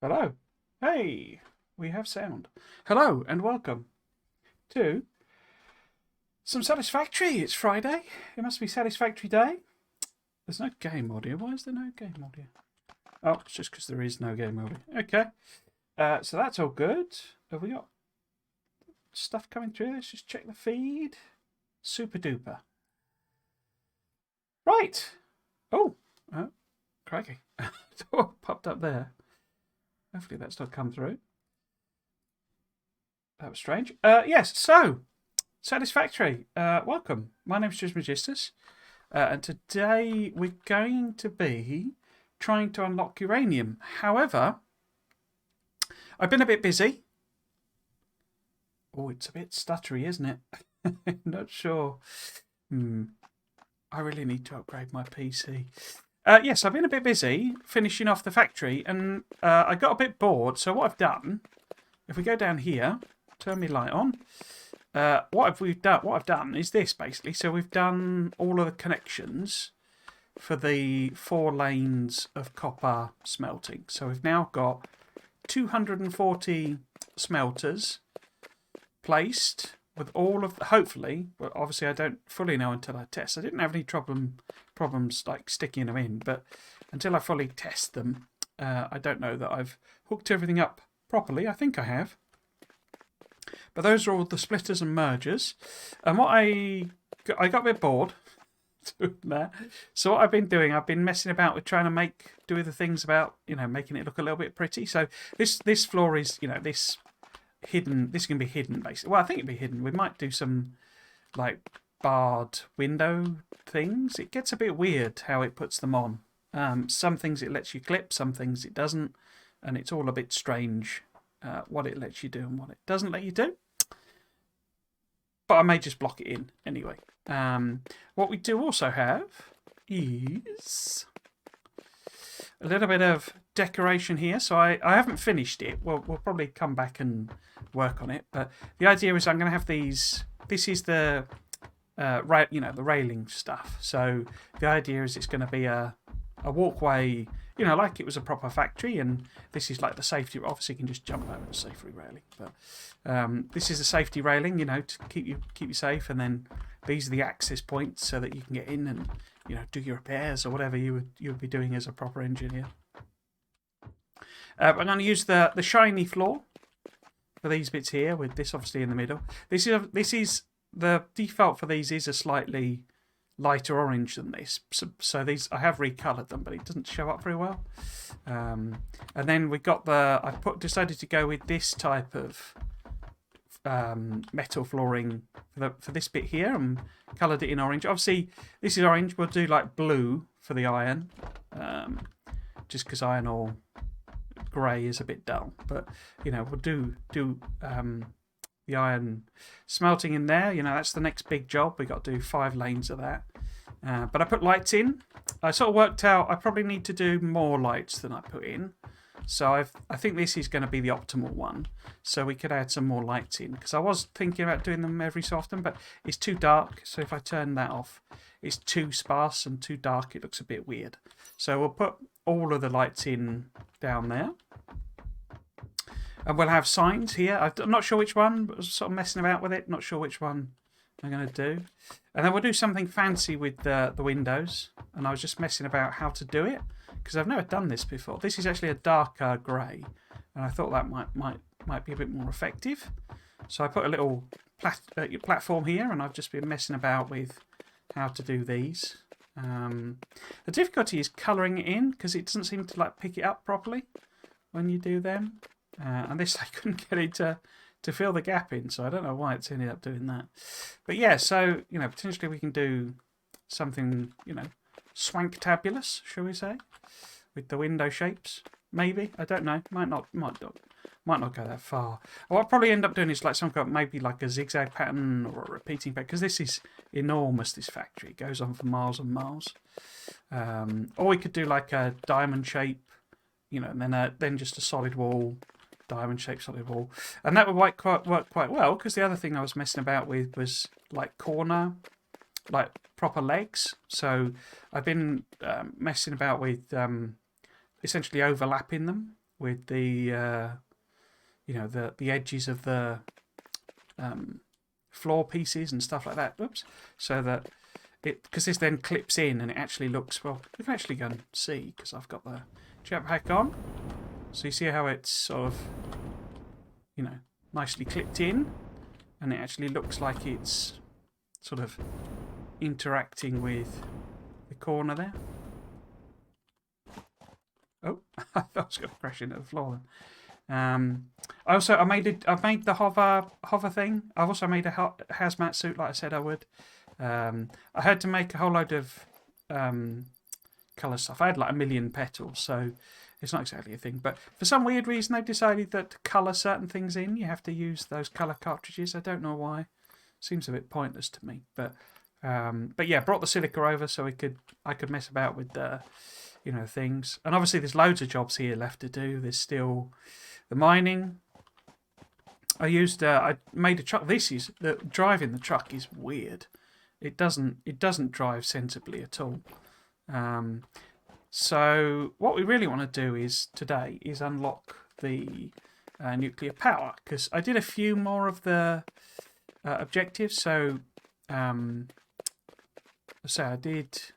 Hello. Hey, we have sound. Hello and welcome to some Satisfactory. It's Friday. It must be Satisfactory Day. There's no game audio. Why is there no game audio? Oh, it's just because there is no game audio. Okay. So that's all good. Have we got stuff coming through? Let's just check the feed. Super duper. Right. Oh, crikey. Popped up there. Hopefully that's not come through. That was strange. Yes, so, Satisfactory. Welcome. My name's Trismegistus. And today we're going to be trying to unlock uranium. However, I've been a bit busy. Oh, it's a bit stuttery, isn't it? Not sure. I really need to upgrade my PC. Yes, I've been a bit busy finishing off the factory, and I got a bit bored. So what I've done, if we go down here, turn my light on. What I've done is this basically. So we've done all of the connections for the 4 lanes of copper smelting. So we've now got 240 smelters placed with all of, hopefully, but obviously I don't fully know until I test. I didn't have any problems like sticking them in, but until I fully test them, I don't know that I've hooked everything up properly. I think I have. But those are all the splitters and mergers. And what I got a bit bored doing that. So what I've been doing, I've been messing about with trying to do the things about, making it look a little bit pretty. So this floor is, this hidden. This can be hidden basically. Well, I think it'd be hidden. We might do some like barred window things. It gets a bit weird how it puts them on. Some things it lets you clip, some things it doesn't, and it's all a bit strange what it lets you do and what it doesn't let you do. But I may just block it in anyway. What we do also have is a little bit of decoration here. So I haven't finished it. We'll probably come back and work on it. But the idea is I'm going to have these. This is the the railing stuff. So the idea is it's going to be a walkway, like it was a proper factory, and this is like the safety. Obviously, you can just jump over the safety railing, but this is the safety railing, to keep you safe, and then these are the access points so that you can get in and do your repairs or whatever you would be doing as a proper engineer. I'm going to use the shiny floor for these bits here, with this obviously in the middle. This is the default for these is a slightly lighter orange than this, so these I have recoloured them, but it doesn't show up very well. And then we got decided to go with this type of metal flooring for this bit here, and coloured it in orange. Obviously, this is orange. We'll do like blue for the iron, just because iron or grey is a bit dull. But we'll do the iron smelting in there. That's the next big job. We got to do 5 lanes of that. But I put lights in. I sort of worked out I probably need to do more lights than I put in. So I think this is going to be the optimal one. So we could add some more lights in, because I was thinking about doing them every so often, but it's too dark. So if I turn that off, it's too sparse and too dark. It looks a bit weird. So we'll put all of the lights in down there. And we'll have signs here. I'm not sure which one, but I was sort of messing about with it. Not sure which one I'm going to do. And then we'll do something fancy with the windows. And I was just messing about how to do it, because I've never done this before. This is actually a darker grey, and I thought that might be a bit more effective. So I put a little platform here, and I've just been messing about with how to do these. The difficulty is colouring it in, because it doesn't seem to pick it up properly when you do them. And this I couldn't get it to fill the gap in, so I don't know why it's ended up doing that. But yeah, so potentially we can do something swanktabulous, shall we say, with the window shapes. Maybe, I don't know. Might not go that far. What I'll probably end up doing is maybe like a zigzag pattern or a repeating pattern, because this is enormous. This factory, it goes on for miles and miles. Or we could do like a diamond shape, and then just a solid wall. Diamond shaped solid wall, and that would work quite well, because the other thing I was messing about with was like proper legs. So I've been messing about with essentially overlapping them. with the you know, the edges of the floor pieces and stuff like that. Oops. So that because this then clips in and it actually looks, well, we can actually go and see because I've got the jetpack on. So you see how it's sort of, you know, nicely clipped in, and it actually looks like it's sort of interacting with the corner there. Oh, I thought I was going to crash into the floor then. I made the hover thing. I've also made a hazmat suit, like I said I would. I had to make a whole load of colour stuff. I had like 1 million petals, so it's not exactly a thing. But for some weird reason, they decided that to colour certain things in, you have to use those colour cartridges. I don't know why. Seems a bit pointless to me. But yeah, brought the silica over so I could mess about with the, you know, things. And obviously, there's loads of jobs here left to do. There's still the mining. I made a truck. Driving the truck is weird. It doesn't drive sensibly at all. So what we really want to do today is unlock the nuclear power, because I did a few more of the objectives. So I did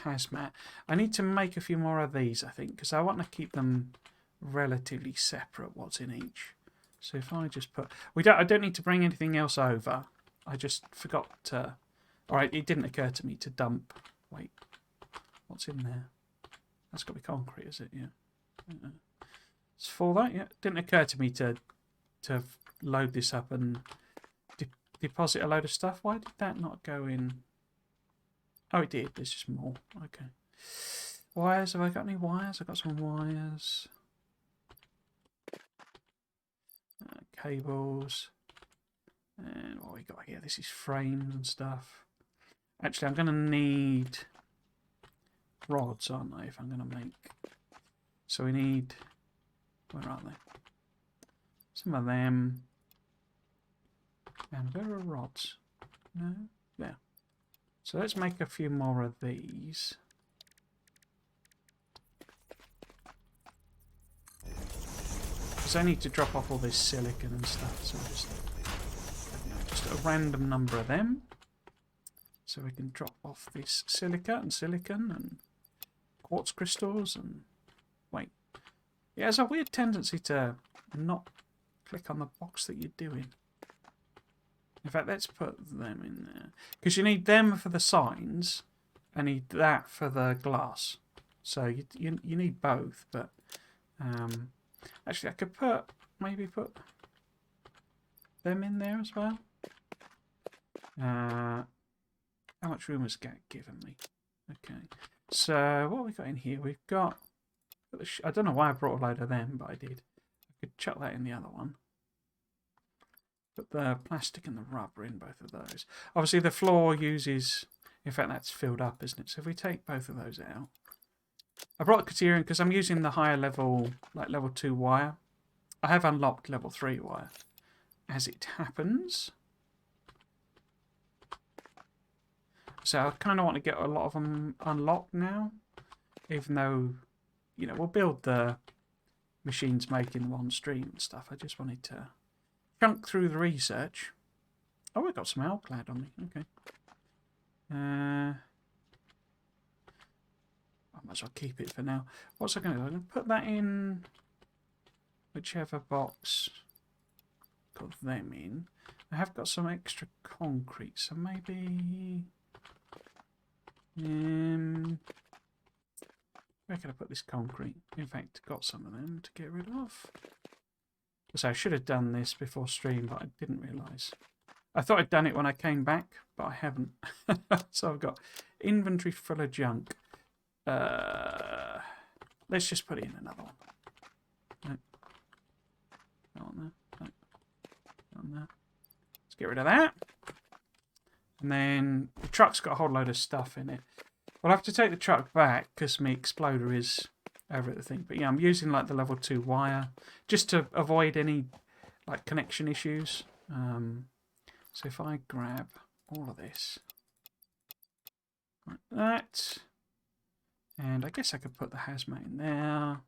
hazmat. I need to make a few more of these, I think, because I want to keep them relatively separate. What's in each? So if I just put, I don't need to bring anything else over. I just forgot to. All right, it didn't occur to me to dump. Wait, what's in there? That's got to be concrete, is it? Yeah. It's for that. Yeah, it didn't occur to me to load this up and deposit a load of stuff. Why did that not go in? Oh, it did. There's just more. Okay. Wires. Have I got any wires? I've got some wires. Cables. And what we got here? This is frames and stuff. Actually, I'm going to need rods, aren't I? If I'm going to make. So we need. Where are they? Some of them. And where are rods? No? There. So let's make a few more of these. Because I need to drop off all this silicon and stuff. So just a random number of them. So we can drop off this silica and silicon and quartz crystals and wait. It has a weird tendency to not click on the box that you're doing. In fact, let's put them in there. Because you need them for the signs and need that for the glass. So you need both. But actually, I could maybe put them in there as well. How much room has Gat given me? Okay. So what have we got in here? We've got. I don't know why I brought a load of them, but I did. I could chuck that in the other one. Put the plastic and the rubber in both of those. Obviously, the floor uses. In fact, that's filled up, isn't it? So if we take both of those out. I brought the Criterion because I'm using the higher level, like level 2 wire. I have unlocked level 3 wire. As it happens. So I kind of want to get a lot of them unlocked now. Even though, you know, we'll build the machines making them on stream and stuff. I just wanted to chunk through the research. Oh, we've got some Alclad on me. Okay. I might as well keep it for now. What's I going to do? I'm going to put that in whichever box got them in. I have got some extra concrete, so maybe. Where can I put this concrete? In fact, got some of them to get rid of. So I should have done this before stream, but I didn't realise. I thought I'd done it when I came back, but I haven't. So I've got inventory full of junk. Let's just put it in another one. No. Not on there. No. Not on there. Let's get rid of that. And then the truck's got a whole load of stuff in it. We'll have to take the truck back because my exploder is over at the thing. But yeah, I'm using like the level 2 wire just to avoid any like connection issues. So if I grab all of this, like that, and I guess I could put the hazmat in there.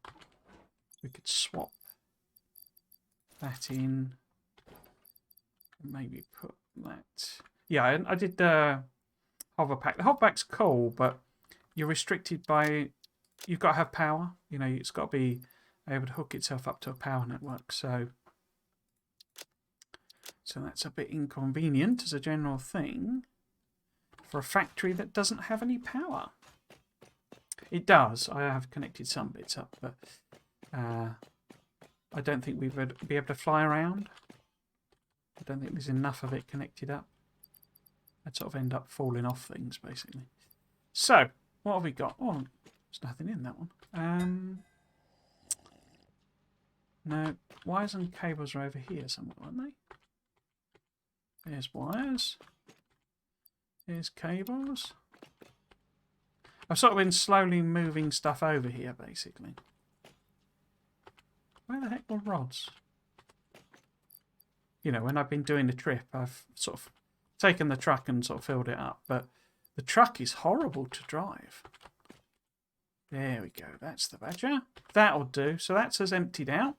we could swap that in. Maybe put that. Yeah, I did the hover pack. The hover pack's cool, but you're restricted by. You've got to have power. You know, it's got to be able to hook itself up to a power network. So that's a bit inconvenient as a general thing for a factory that doesn't have any power. It does. I have connected some bits up, but I don't think we would be able to fly around. I don't think there's enough of it connected up. I'd sort of end up falling off things, basically. So, what have we got? Oh, there's nothing in that one. No, wires and cables are over here somewhere, aren't they? There's wires. There's cables. I've sort of been slowly moving stuff over here, basically. Where the heck were rods? You know, when I've been doing the trip, I've sort of taken the truck and sort of filled it up. But the truck is horrible to drive. There we go. That's the Badger. That'll do. So that's us emptied out.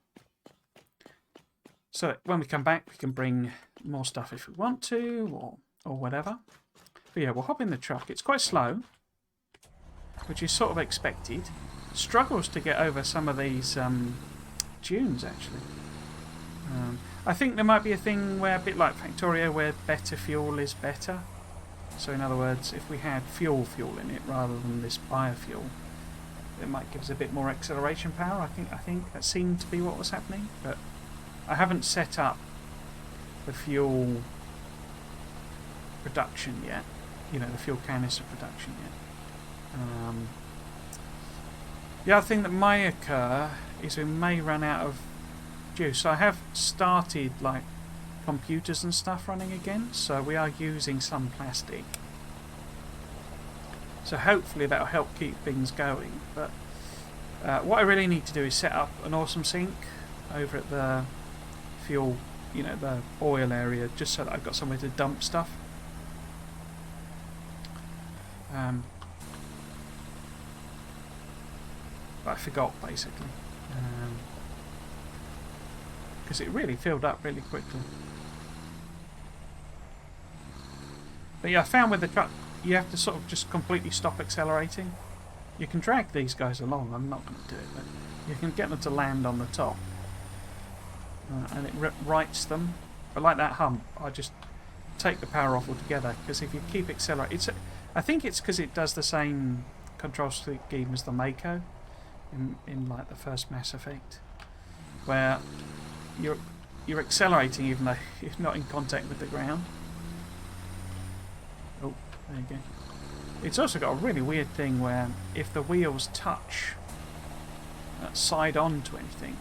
So when we come back, we can bring more stuff if we want to, or whatever. But yeah, we'll hop in the truck. It's quite slow, which is sort of expected. Struggles to get over some of these dunes, actually. I think there might be a thing where, a bit like Factorio, where better fuel is better. So in other words, if we had fuel in it rather than this biofuel, it might give us a bit more acceleration power. I think that seemed to be what was happening, but I haven't set up the fuel production yet. You know, the fuel canister production yet. The other thing that may occur is we may run out of juice. I have started like computers and stuff running again, so we are using some plastic. So hopefully that'll help keep things going. But what I really need to do is set up an awesome sink over at the fuel, you know, the oil area, just so that I've got somewhere to dump stuff. But I forgot, basically. Because it really filled up really quickly. But yeah, I found with the truck, you have to sort of just completely stop accelerating. You can drag these guys along, I'm not going to do it, but you can get them to land on the top. And it rights them. But like that hump, I just take the power off altogether, because if you keep accelerating... I think it's because it does the same control scheme as the Mako in like the first Mass Effect, where you're accelerating even though you're not in contact with the ground. Oh, there you go. It's also got a really weird thing where if the wheels touch side on to anything,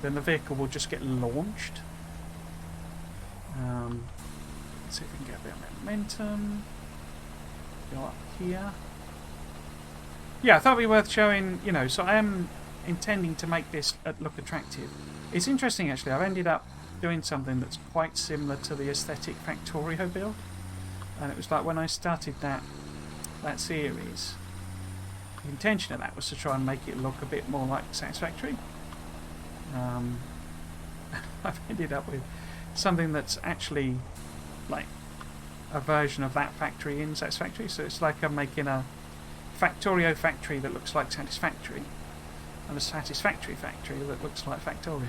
then the vehicle will just get launched. Let's see if we can get a bit of momentum. Go up here. Yeah, I thought it'd be worth showing, you know, so I am intending to make this look attractive. It's interesting, actually. I've ended up doing something that's quite similar to the aesthetic Factorio build. And it was like when I started that series, the intention of that was to try and make it look a bit more like Satisfactory. I've ended up with something that's actually like a version of that factory in Satisfactory. So it's like I'm making a Factorio factory that looks like Satisfactory, and a Satisfactory factory that looks like Factorio.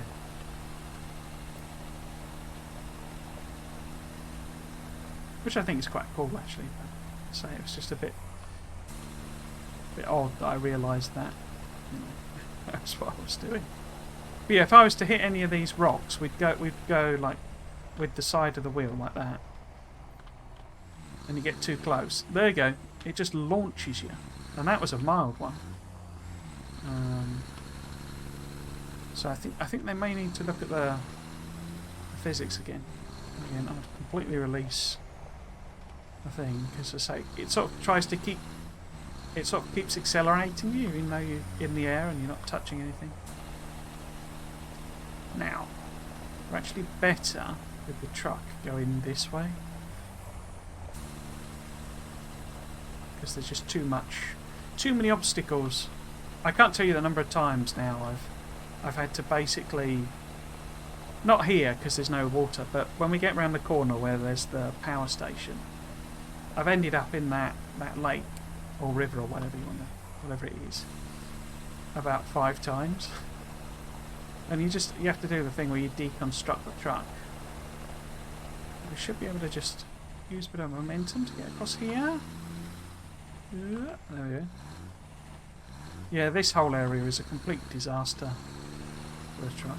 Which I think is quite cool, actually. But so it was just a bit odd that I realised that. You know, that's what I was doing. But yeah, if I was to hit any of these rocks, we'd go like with the side of the wheel like that. And you get too close. There you go. It just launches you. And that was a mild one. So I think they may need to look at the physics again. Again, I'll completely release the thing, because I say it sort of tries to keep. It sort of keeps accelerating you, even though you're in the air and you're not touching anything. Now, we're actually better with the truck going this way, because there's just too many obstacles. I can't tell you the number of times now I've I've had to basically, not here because there's no water, but when we get around the corner where there's the power station, I've ended up in that lake or river or whatever it is, about 5 times. And you have to do the thing where you deconstruct the truck. We should be able to just use a bit of momentum to get across here. There we go. Yeah, this whole area is a complete disaster for a truck.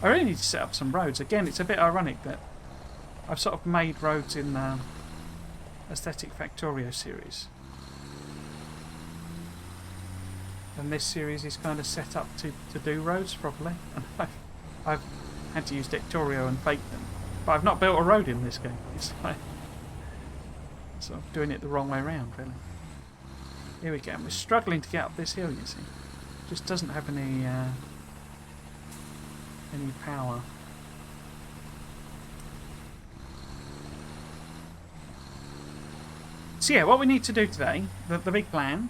I really need to set up some roads. Again, it's a bit ironic that I've sort of made roads in the Satisfactory series. And this series is kind of set up to do roads properly. And I've had to use Dictorio and fake them. But I've not built a road in this game. It's like sort of doing it the wrong way around, really. Here we go. We're struggling to get up this hill, you see. Just doesn't have any power. So yeah, what we need to do today, the big plan,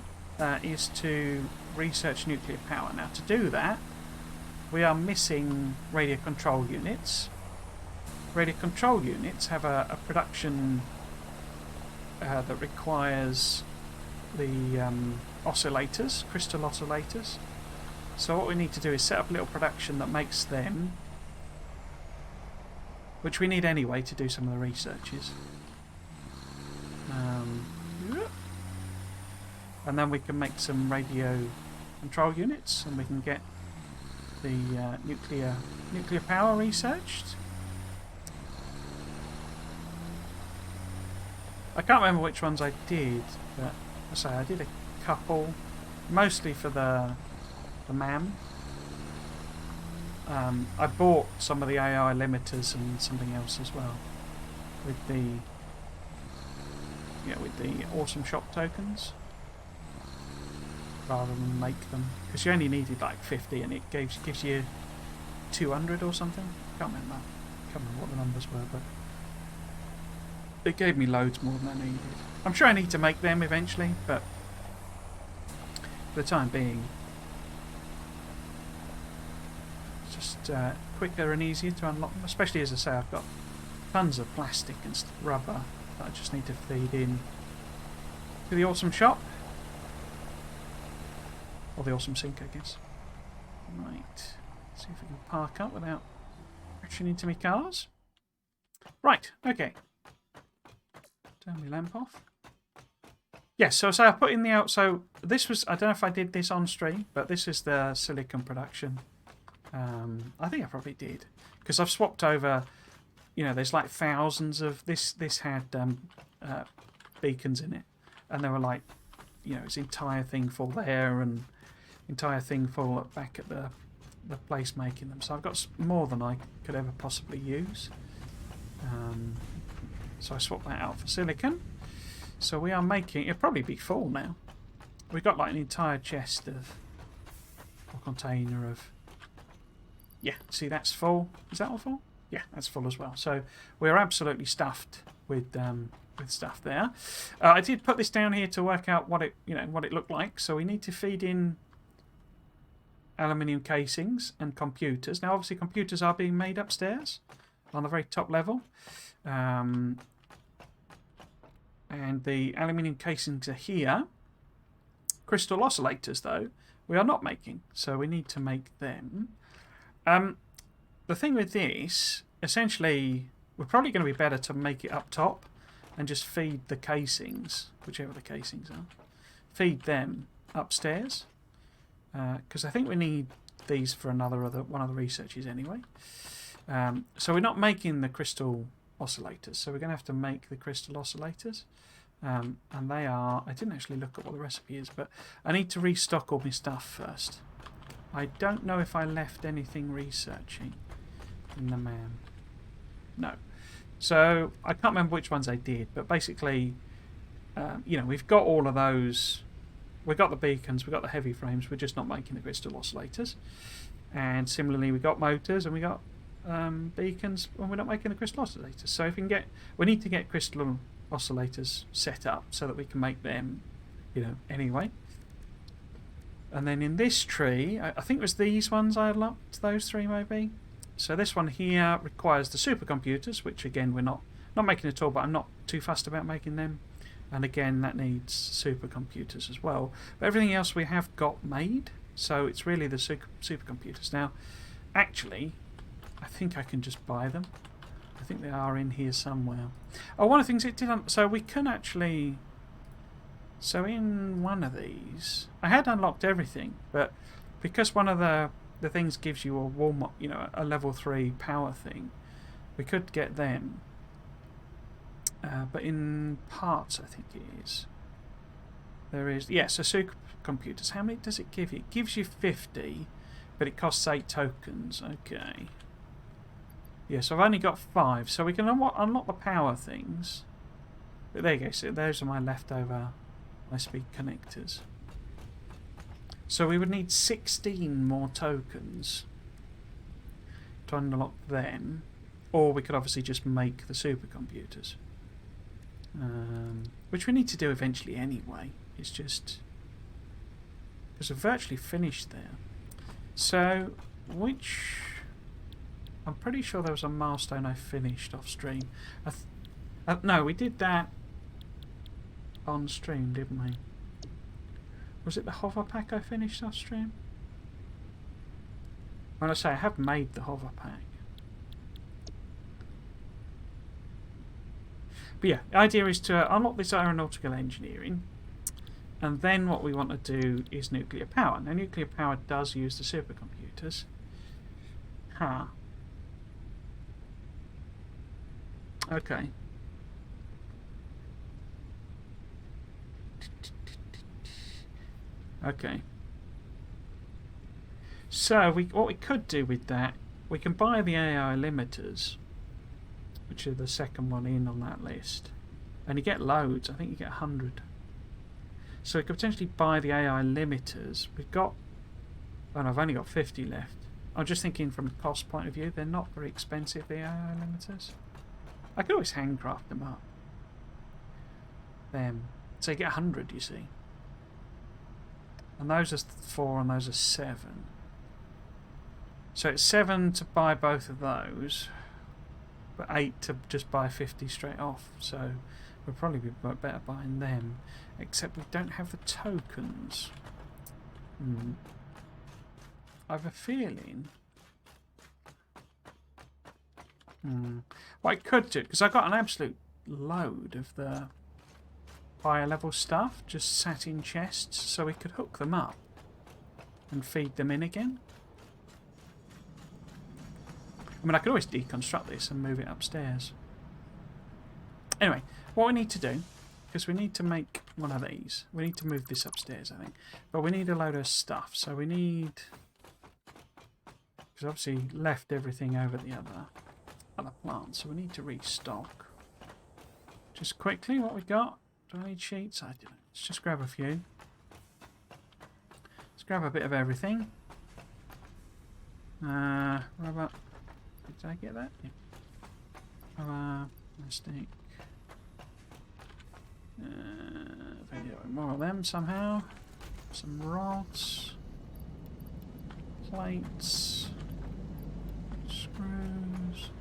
is to research nuclear power. Now, to do that, we are missing radio control units. Radio control units have a production that requires the oscillators, crystal oscillators. So what we need to do is set up a little production that makes them, which we need anyway to do some of the researches. And then we can make some radio control units, and we can get the nuclear power researched. I can't remember which ones I did, but I did a couple, mostly for the MAM. I bought some of the AI limiters and something else as well with the awesome shop tokens, rather than make them, because you only needed like 50 and it gives you 200 or something. Can't remember what the numbers were, but it gave me loads more than I needed. I'm sure I need to make them eventually, but for the time being, it's just quicker and easier to unlock them, especially, as I say, I've got tons of plastic and rubber that I just need to feed in to the awesome shop. Or the awesome sink, I guess. Right. See if we can park up without crashing into my cars. Right, okay. Turn my lamp off. Yes, so I put in the out. So this was, I don't know if I did this on stream, but this is the silicon production. I think I probably did, because I've swapped over. There's like thousands of this. This had beacons in it, and they were like, its entire thing full there and entire thing full back at the place making them. So I've got more than I could ever possibly use. So I swapped that out for silicon. So we are making, it'll probably be full now. We've got like an entire chest of, or container of, yeah, see that's full. Is that all full? Yeah, that's full as well. So we're absolutely stuffed with stuff there. I did put this down here to work out what it looked like. So we need to feed in aluminium casings and computers. Now, obviously, computers are being made upstairs on the very top level. And the aluminium casings are here. Crystal oscillators, though, we are not making. So we need to make them. The thing with this, essentially, we're probably going to be better to make it up top and just feed the casings, whichever the casings are, feed them upstairs. Because I think we need these for one of the researches anyway. So we're not making the crystal oscillators, so we're going to have to make the crystal oscillators. And they are, I didn't actually look at what the recipe is, but I need to restock all my stuff first. I don't know if I left anything researching in the MAM. No. So I can't remember which ones I did, but basically, we've got all of those. We've got the beacons, we've got the heavy frames, we're just not making the crystal oscillators. And similarly, we've got motors and we've got beacons, and we're not making the crystal oscillators. So if we need to get crystal oscillators set up so that we can make them, anyway. And then in this tree, I think it was these ones I unlocked, those three maybe. So this one here requires the supercomputers, which again we're not making at all, but I'm not too fussed about making them. And again, that needs supercomputers as well. But everything else we have got made, so it's really the supercomputers. Now, actually, I think I can just buy them. I think they are in here somewhere. Oh, one of the things it did... So we can actually... So in one of these... I had unlocked everything, but because one of the things gives you a warm-up, you know, a level 3 power thing, we could get them. But in parts, I think it is. There is... Yeah, so supercomputers. How many does it give you? It gives you 50, but it costs 8 tokens. Okay. Yeah, so I've only got 5, so we can unlock the power things. But there you go, so those are my leftover high-speed connectors. So we would need 16 more tokens to unlock them, or we could obviously just make the supercomputers. Which we need to do eventually anyway. It's just... because we're virtually finished there. So, which... I'm pretty sure there was a milestone I finished off stream. No, we did that on stream, didn't we? Was it the hover pack I finished off stream? When I say I have made the hover pack. But yeah, the idea is to unlock this aeronautical engineering, and then what we want to do is nuclear power. Now, nuclear power does use the supercomputers. Huh. Okay. Okay. So what we could do with that, we can buy the AI limiters, which are the second one in on that list, and you get loads. I think you get 100. So we could potentially buy the AI limiters. We've got... oh no, I've only got 50 left. I'm just thinking from a cost point of view, they're not very expensive, the AI limiters. I could always handcraft them up. Them. So you get 100, you see. And those are 4 and those are 7. So it's 7 to buy both of those, but 8 to just buy 50 straight off. So we'll probably be better buying them. Except we don't have the tokens. I have a feeling... what I could do, because I got an absolute load of the higher level stuff just sat in chests, so we could hook them up and feed them in again. I mean, I could always deconstruct this and move it upstairs. Anyway, what we need to do, because we need to make one of these, we need to move this upstairs, I think, but we need a load of stuff, so we need... because obviously left everything over at the other plant, so we need to restock. Just quickly, what we got? Do I need sheets? I do. Let's just grab a few. Let's grab a bit of everything. Rubber. Did I get that? Yeah. Rubber, plastic. If I get more of them somehow. Some rods. Plates. Screws.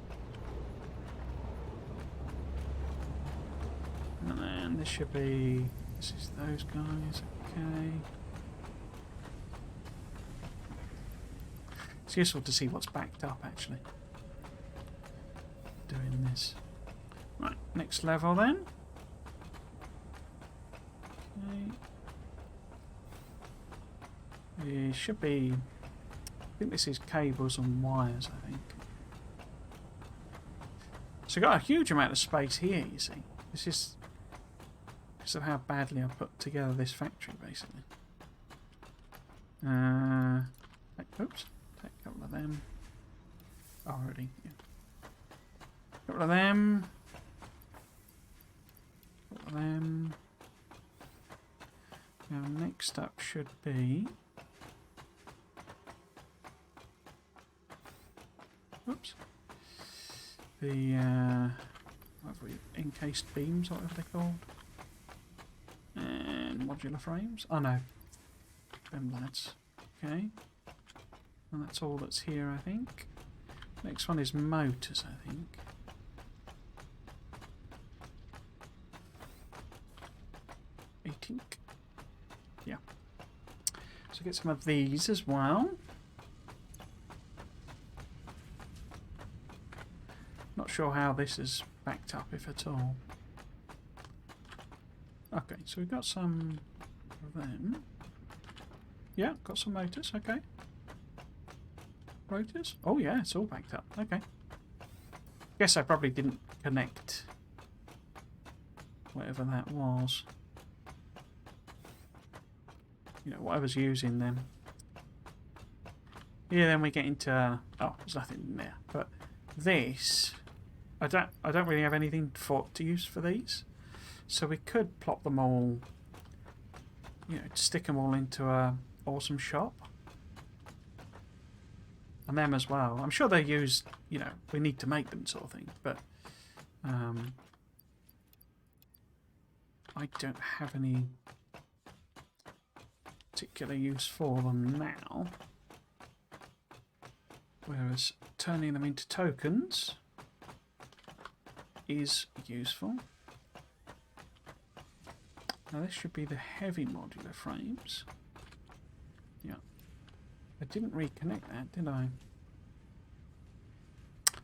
And then this should be... this is those guys, okay. It's useful to see what's backed up, actually. Doing this. Right, next level then. Okay. It should be... I think this is cables and wires, I think. So we've got a huge amount of space here, you see. This is... because of how badly I put together this factory, basically. Oops, take a couple of them. Already, yeah. A couple of them. A couple of them. Now, next up should be... oops. The, encased beams, whatever they're called. And modular frames. Oh no. them lads. Okay. And that's all that's here, I think. Next one is motors, I think. Yeah. So get some of these as well. Not sure how this is backed up, if at all. Okay, so we've got some of them. Yeah, got some motors, okay. Rotors? Oh yeah, it's all backed up, okay. Guess I probably didn't connect whatever that was. You know, whatever's using them. Yeah, then we get into... oh, there's nothing in there. But this... I don't really have anything to use for these. So we could plop them all... you know, stick them all into a awesome shop. And them as well. I'm sure they're used... you know, we need to make them sort of thing. But... I don't have any... particular use for them now, whereas turning them into tokens is useful. Now this should be the heavy modular frames. Yeah, I didn't reconnect that, did I?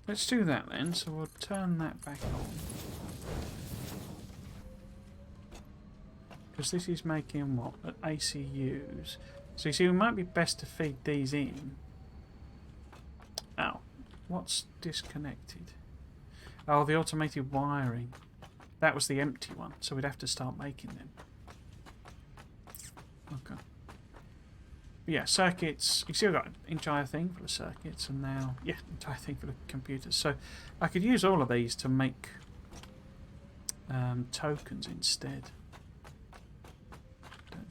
Let's do that then. So we'll turn that back on. Because this is making what? ACUs. So you see, it might be best to feed these in. Oh, what's disconnected? Oh, the automated wiring. That was the empty one, so we'd have to start making them. Okay. But yeah, circuits. You see, I've got an entire thing for the circuits, and now, yeah, entire thing for the computers. So I could use all of these to make tokens instead.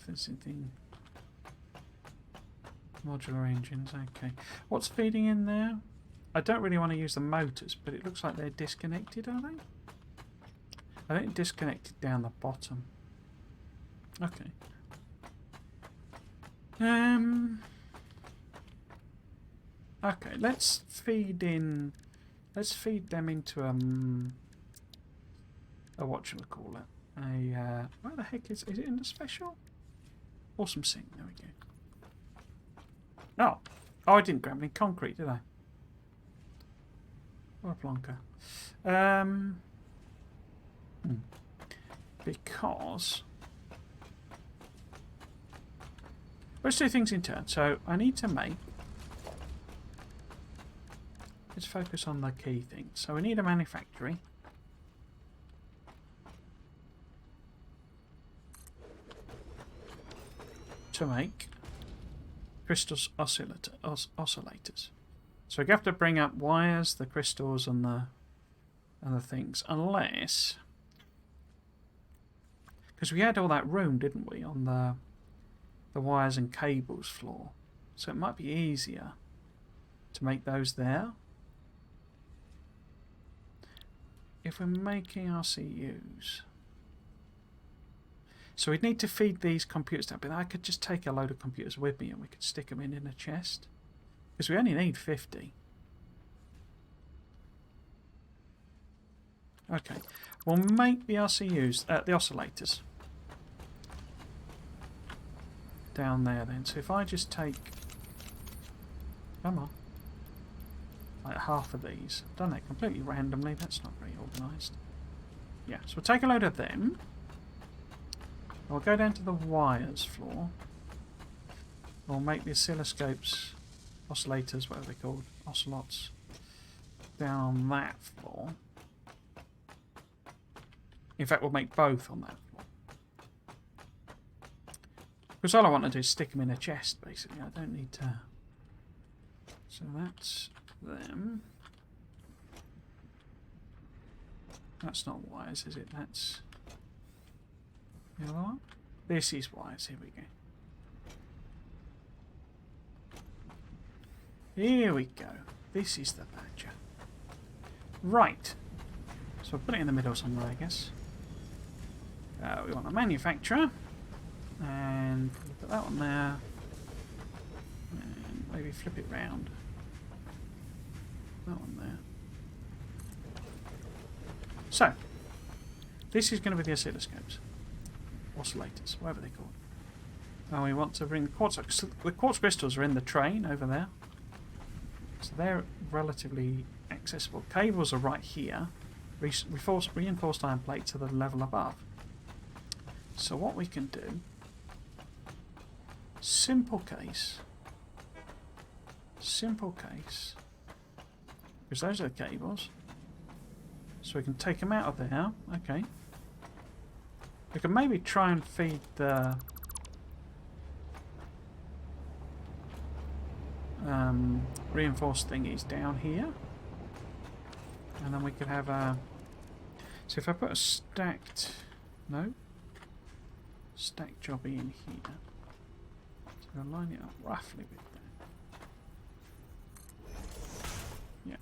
There's anything. Modular engines, okay. What's feeding in there? I don't really want to use the motors, but it looks like they're disconnected, are they? I think disconnected down the bottom. Okay. Okay, let's feed in. Let's feed them into a whatchamacallit. Where the heck is it in the special? Awesome sync, there we go. Oh, I didn't grab any concrete, did I? Or a plonker. Because... let's do things in turn. So, I need to make... let's focus on the key things. So, we need a manufactory. To make crystals oscillators. So we have to bring up wires, the crystals, and the things, unless, because we had all that room, didn't we, on the wires and cables floor. So it might be easier to make those there. If we're making RCUs. So we'd need to feed these computers down, but I could just take a load of computers with me and we could stick them in a chest. Because we only need 50. Okay, we'll make the RCUs, the oscillators. Down there then. So if I just take... come on. Like half of these. I've done that completely randomly, that's not very organised. Yeah, so we'll take a load of them. We'll go down to the wires floor. We'll make the oscilloscopes, oscillators, whatever they're called, ocelots, down on that floor. In fact, we'll make both on that floor. Because all I want to do is stick them in a chest, basically. I don't need to... so that's them. That's not wires, is it? That's... the other one? This is wires. Here we go. Here we go. This is the badger. Right. So I'll put it in the middle somewhere, I guess. We want a manufacturer. And we'll put that one there. And maybe flip it round. That one there. So, this is going to be the oscilloscopes. Oscillators, whatever they're called. Now we want to bring the quartz. The quartz crystals are in the train over there. So they're relatively accessible. Cables are right here. Reinforced iron plates are the level above. So what we can do, simple case, because those are the cables. So we can take them out of there. Okay. We can maybe try and feed the reinforced thingies down here. And then we could have a... So if I put a stacked... No. Stacked jobby in here. So we'll line it up roughly with that. Yeah.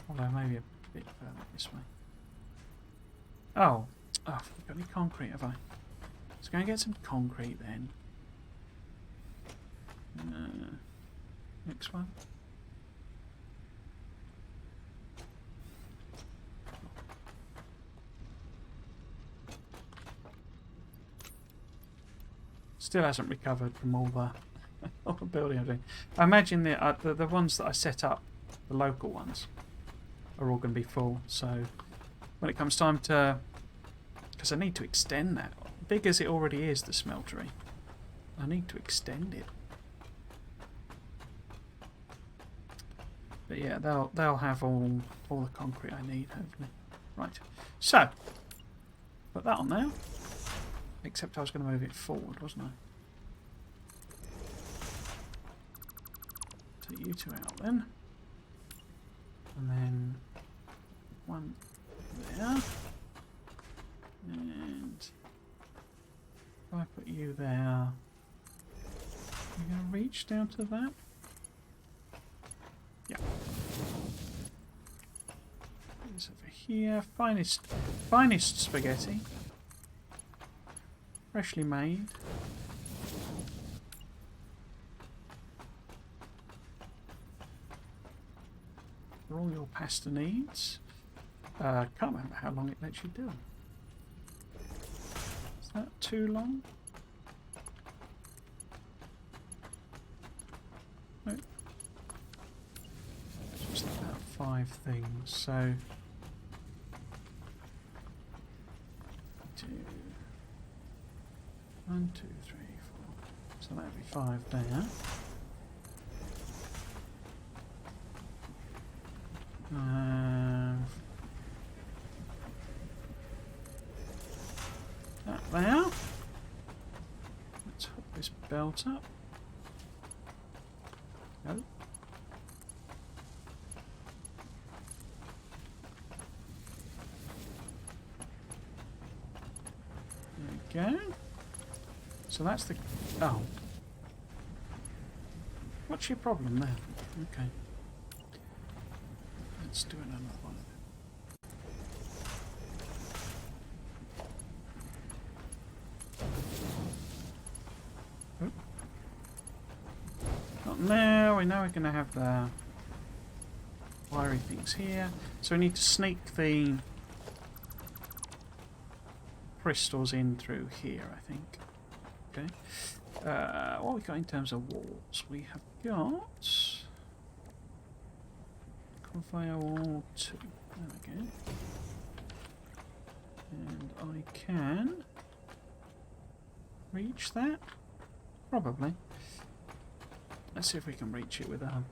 Although maybe a bit further this way. Oh. Oh, I've got any concrete, have I? Let's go and get some concrete then. Next one. Still hasn't recovered from all the building I'm doing. I imagine the ones that I set up, the local ones, are all going to be full. So when it comes time to... Because I need to extend that. Big as it already is, the smeltery. I need to extend it. But yeah, they'll have all the concrete I need, hopefully. Right. So, put that on there. Except I was going to move it forward, wasn't I? Take you two out then. And then one there. And if I put you there, you're going to reach down to that? Yeah. This over here. Finest spaghetti. Freshly made. For all your pasta needs. Can't remember how long it lets you do. Is that too long? No. It's just about 5 things, so... 1, 2, 3, 4. So that'd be 5 there. That there. Let's hook this belt up. Go. There we go. So that's the... Oh. What's your problem there? Okay. Let's do another one of them. Not now. We know we're going to have the wiry things here. So we need to sneak the crystals in through here, I think. Okay. What have we got in terms of walls? We have got conveyor wall 2. There we go. And I can reach that? Probably. Let's see if we can reach it with a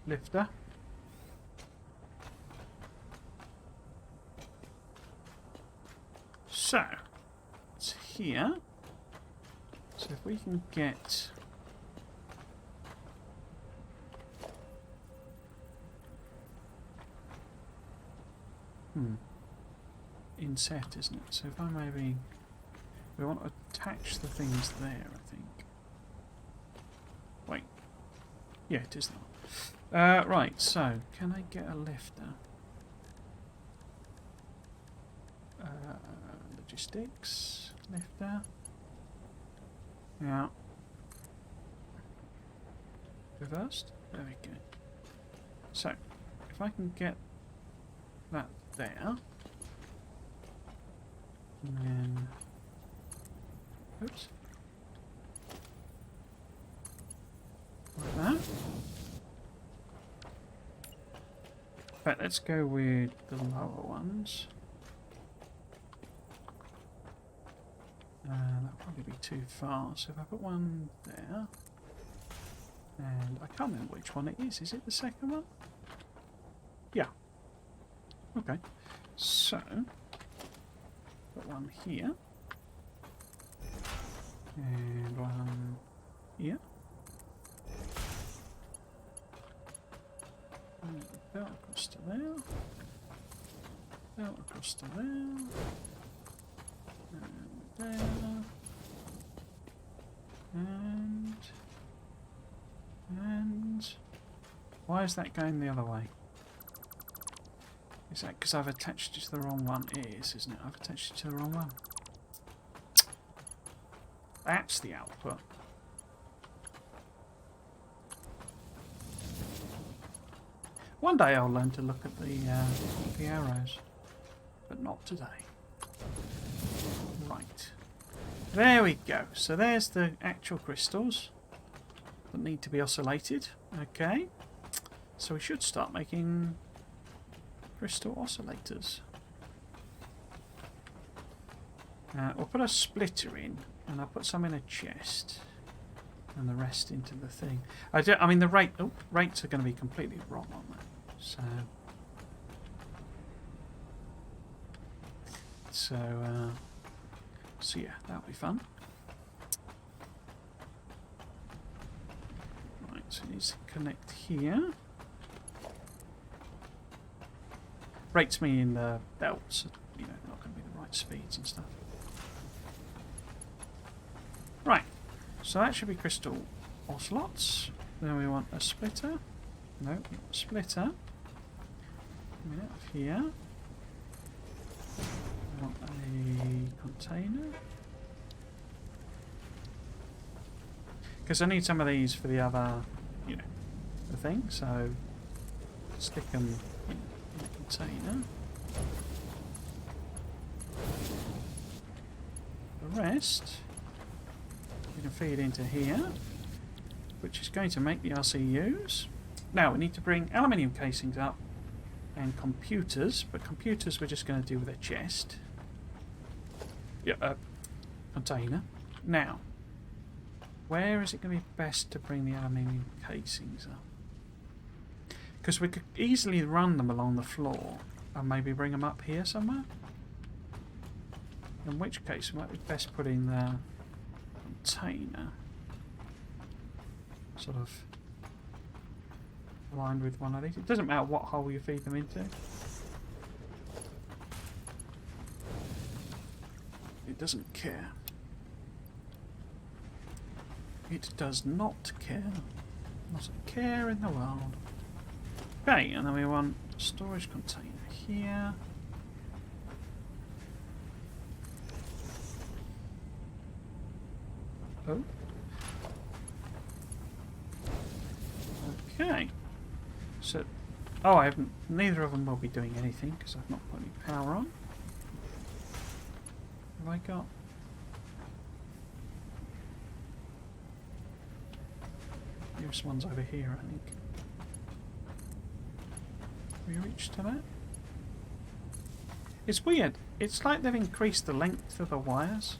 lifter. So, it's here. So if we can get... Inset, isn't it? So if I maybe... We want to attach the things there, I think. Wait. Yeah, it is that. Right, so, can I get a lifter? logistics. Lifter. Yeah. Reversed. There we go. So, if I can get that there. And then... Oops. Like that. Right, let's go with the lower ones. That'll probably be too far. So if I put one there, and I can't remember which one it is. Is it the second one? Yeah. Okay. So put one here, and one here. And belt across to there. Belt across to there. And there. And why is that going the other way? Is that because I've attached it to the wrong one? It is, isn't it? I've attached it to the wrong one. That's the output. One day I'll learn to look at the arrows, but not today. Right. There we go. So there's the actual crystals that need to be oscillated. Okay. So we should start making crystal oscillators. We'll put a splitter in, and I'll put some in a chest, and the rest into the thing. I mean the rates are going to be completely wrong on that. So yeah, that'll be fun. Right, so it needs to connect here. Rates me in the belts, you know, not going to be the right speeds and stuff. Right, so that should be crystal ocelots. Then we want a splitter. No, we want a splitter. A minute here. We want a container. Because I need some of these for the other, you know, the thing. So stick them in the container. The rest we can feed into here, which is going to make the RCUs. Now we need to bring aluminium casings up and computers, but computers we're just going to do with a chest. Yeah, a container. Now, where is it going to be best to bring the aluminium casings up? Because we could easily run them along the floor and maybe bring them up here somewhere. In which case it might be best putting the container sort of aligned with one of these. It doesn't matter what hole you feed them into. It doesn't care. It does not care. Not a care in the world. Okay, and then we want a storage container here. Oh. Okay. So, oh, I haven't. Neither of them will be doing anything because I've not put any power on. Have I got? Nearest one's over here, I think. Have we reached to that? It's weird. It's like they've increased the length of the wires.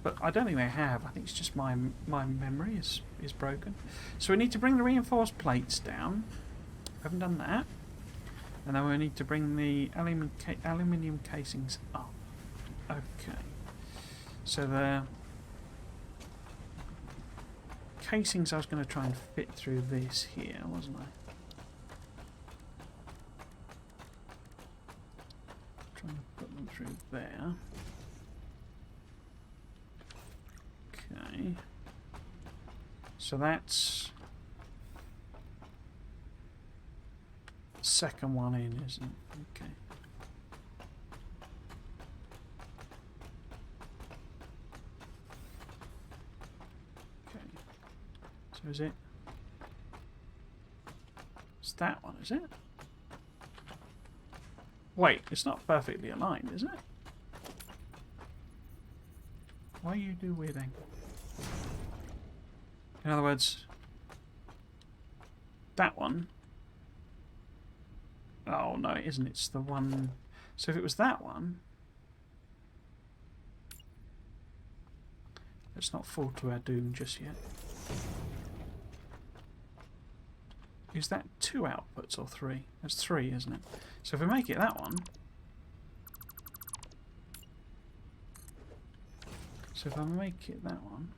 But I don't think they have. I think it's just my memory is broken. So we need to bring the reinforced plates down. We haven't done that. And then we need to bring the aluminium casings up. Okay. So the casings I was going to try and fit through this here, wasn't I? Trying to put them through there. Okay. So that's the second one in, isn't it? Okay. So is it? It's that one, is it? Wait, it's not perfectly aligned, is it? Why you do weird angle? In other words, that one. Oh no, it isn't. It's the one. So if it was that one, let's not fall to our doom just yet. Is that 2 outputs or 3? That's 3, isn't it? So if we make it that one. So if I make it that one,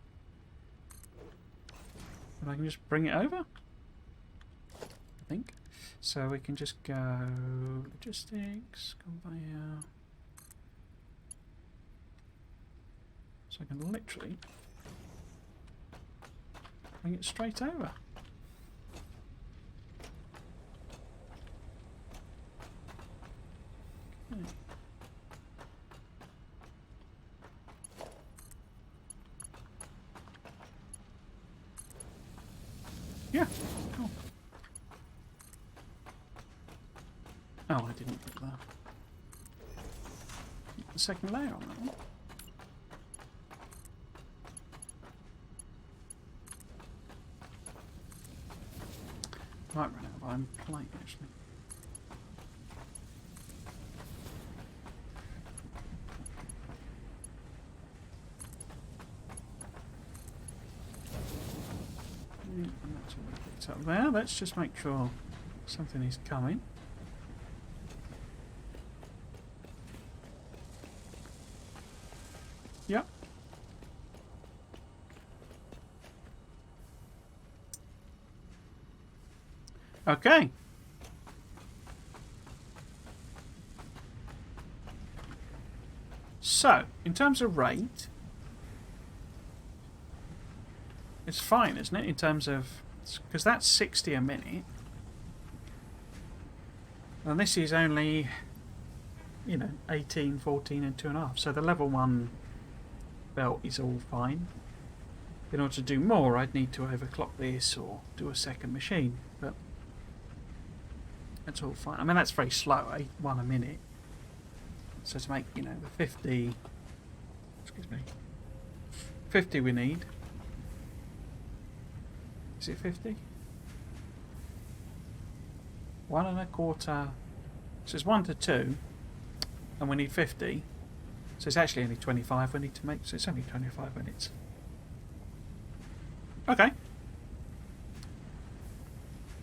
then I can just bring it over, I think. So we can just go logistics, conveyor. So I can literally bring it straight over. Okay. Yeah, cool. Oh, I didn't put the second layer on that one. Might run out of iron plate actually. And that's all picked up there. Let's just make sure something is coming. Yep. Okay. So, in terms of rate, it's fine, isn't it? In terms of, because that's 60 a minute, and this is only, you know, 18, 14, and 2.5. So the level 1 belt is all fine. In order to do more, I'd need to overclock this or do a second machine, but that's all fine. I mean, that's very slow, 1 a minute. So to make, you know, the 50, excuse me, 50 we need. Is it 50? 1 1/4. So it's 1 to 2, and we need 50. So it's actually only 25 we need to make. So it's only 25 minutes. Okay.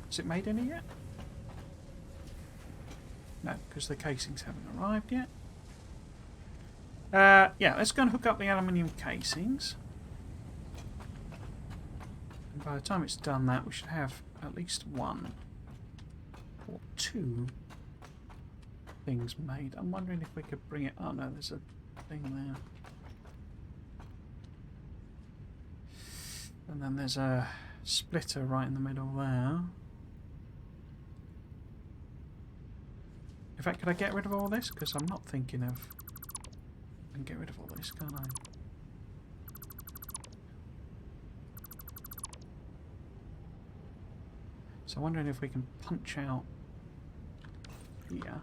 Has it made any yet? No, because the casings haven't arrived yet. Yeah, let's go and hook up the aluminium casings. And by the time it's done that, we should have at least 1 or 2 things made. I'm wondering if we could bring it... Oh no, there's a thing there. And then there's a splitter right in the middle there. In fact, could I get rid of all this? Because I'm not thinking of... I can get rid of all this, can't I? So I'm wondering if we can punch out here.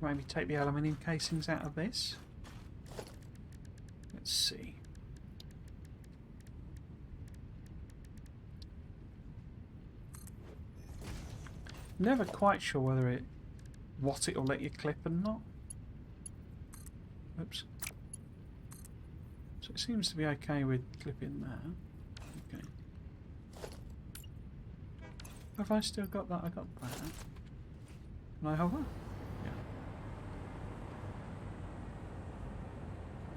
Maybe take the aluminium casings out of this. Let's see. Never quite sure whether what it'll let you clip and not. Oops. So it seems to be okay with clipping there. Okay. Have I still got that? I got that. Can I hover? Yeah.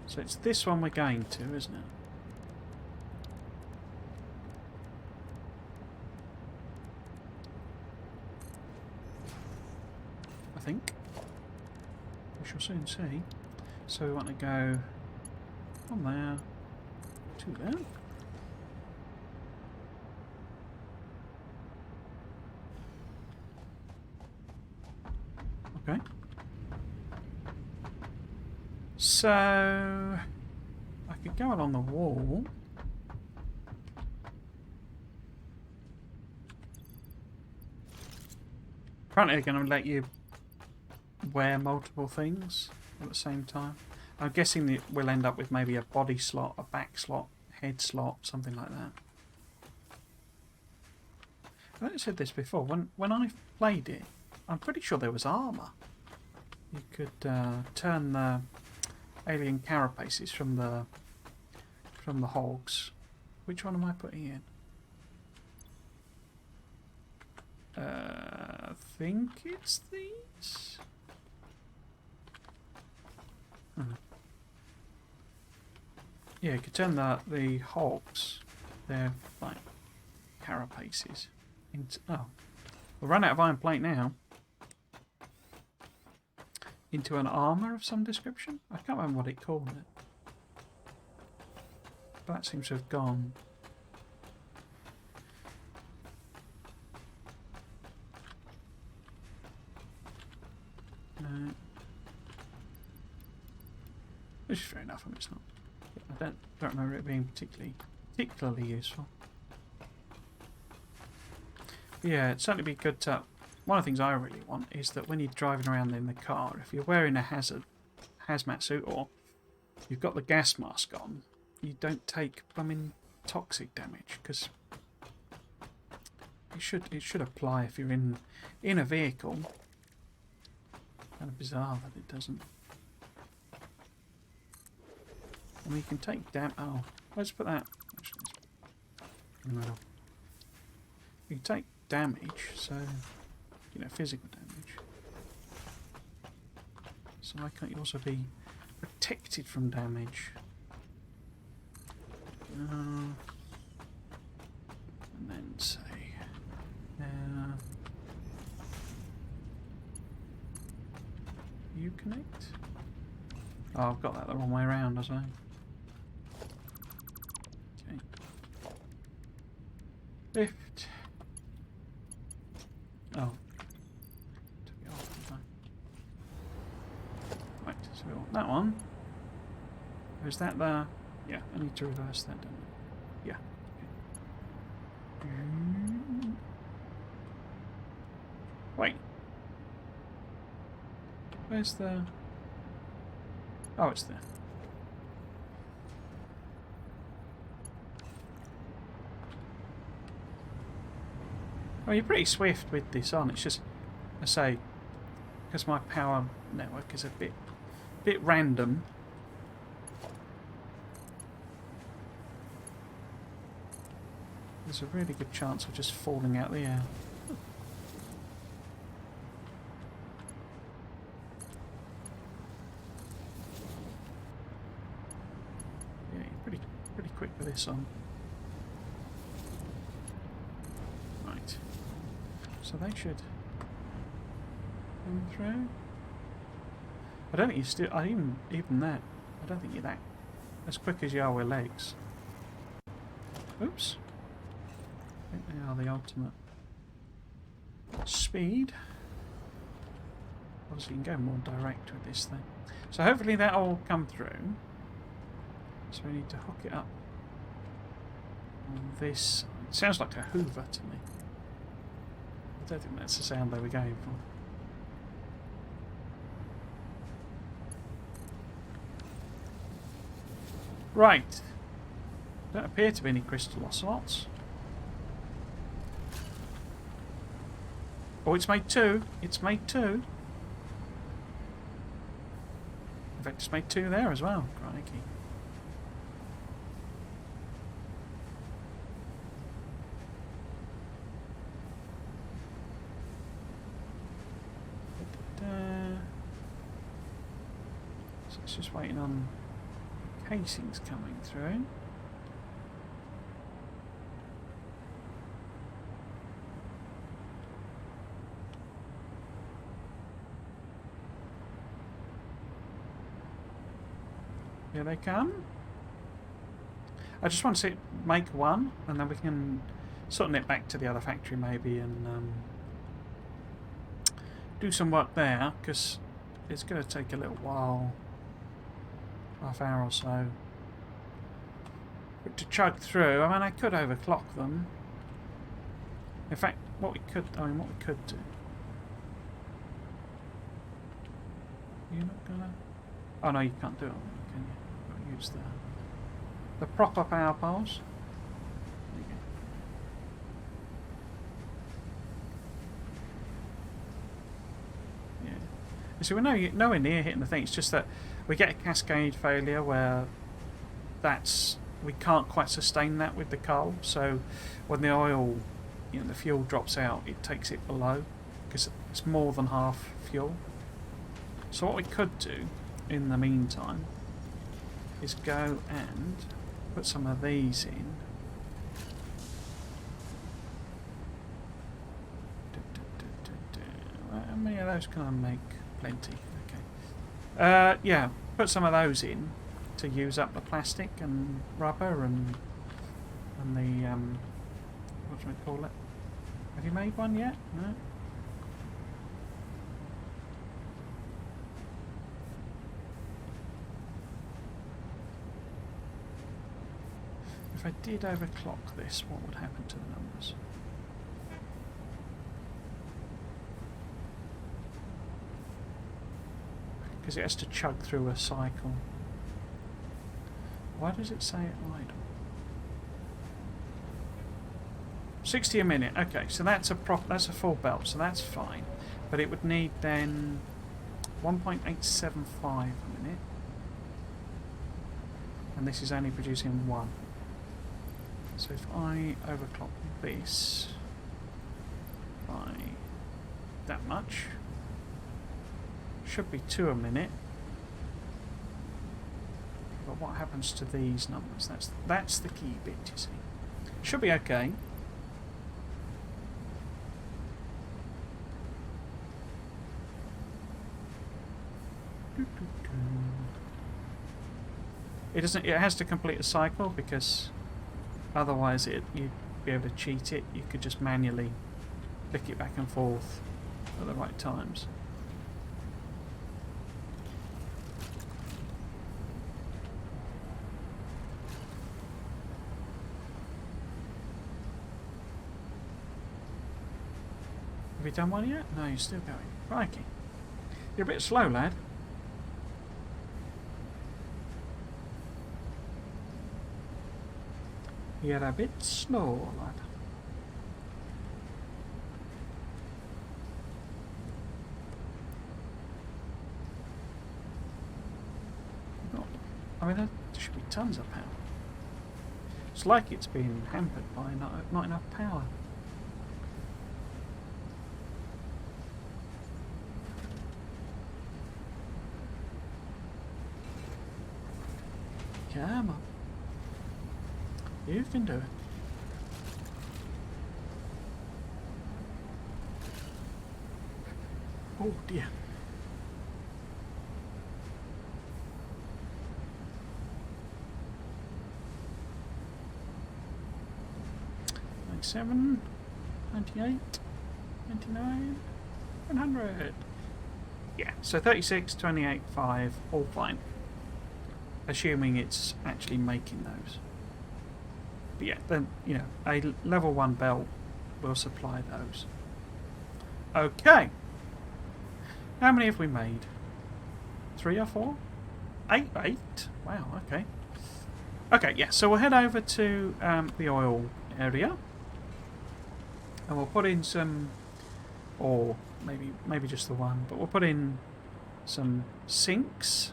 So it's this one we're going to, isn't it? I think. We shall soon see. So we want to go from there to there. So I could go along the wall. Apparently they're going to let you wear multiple things at the same time. I'm guessing that we'll end up with maybe a body slot, a back slot, head slot, something like that. I said this before. When I played it, I'm pretty sure there was armour. You could turn the alien carapaces from the hogs. Which one am I putting in? I think it's these. Yeah, you could turn the hogs, they're like carapaces, into. Oh, we'll run out of iron plate now. Into an armour of some description? I can't remember what it called it. But that seems to have gone. No. Which is fair enough, I mean, it's not. I don't remember it being particularly useful. But yeah, it'd certainly be good to. One of the things I really want is that when you're driving around in the car, if you're wearing a hazmat suit or you've got the gas mask on, you don't take toxic damage, because it should apply if you're in a vehicle. Kind of bizarre that it doesn't. I mean, you can take oh, let's put that. Actually, you can take damage, so physical damage. So why can't you also be protected from damage? And then say, you connect. Oh, I've got that the wrong way around, as I. Okay. Lift. Oh. Took it off, didn't I? Right, so we want that one. Is that there? Yeah, I need to reverse that, don't I? Yeah. Okay. Wait. Where's the... Oh, it's there. Oh, you're pretty swift with this on. It's just, I say, because my power network is a bit random. There's a really good chance of just falling out the air. Yeah, you're pretty quick with this on. Right. So they should come through. I don't think you still. Even that. I don't think you're that as quick as you are with legs. Oops. I think they are the ultimate speed. Obviously, you can go more direct with this thing. So hopefully that'll come through. So we need to hook it up on this. It sounds like a Hoover to me. I don't think that's the sound they were going for. Right. Don't appear to be any crystal ocelots. Oh, it's made two. It's made two. In fact, it's made two there as well. Crikey. So it's just waiting on casings coming through. Here they come. I just want to make one, and then we can sort of nip back to the other factory maybe and do some work there, because it's going to take a little while half hour or so. But to chug through, I mean, I could overclock them. In fact, what we could do. You're not gonna. Oh no, you can't do it, can you? You've got to use the proper power poles. There you go. Yeah. So we're nowhere near hitting the thing. It's just that we get a cascade failure where we can't quite sustain that with the coal. So when the oil, the fuel drops out, it takes it below because it's more than half fuel. So what we could do in the meantime is go and put some of these in. How many of those can I make? Plenty. Okay. Yeah, put some of those in to use up the plastic and rubber and the what do we call it? Have you made one yet? No. If I did overclock this, what would happen to the numbers? Because it has to chug through a cycle. Why does it say it idle? 60 a minute. Okay, so that's a full belt, so that's fine. But it would need then 1.875 a minute, and this is only producing 1. So if I overclock this by that much, should be 2 a minute. But what happens to these numbers? That's the key bit, you see. Should be okay. It has to complete a cycle because otherwise you'd be able to cheat it. You could just manually flick it back and forth at the right times. Have you done one yet? No, you're still going. Crikey. You're a bit slow, lad. You're a bit slow, lad. I mean, there should be tons of power. It's like it's being hampered by not enough power. Come on. You can do it. Oh dear. $97, $98, $99, $100. Yeah, so 36, 28, 5, all fine. Assuming it's actually making those. But yeah, then, a level 1 belt will supply those. Okay. How many have we made? 3 or 4? 8? Wow, okay. Okay, yeah, so we'll head over to the oil area. And we'll put in some, or maybe just the one, but we'll put in some sinks.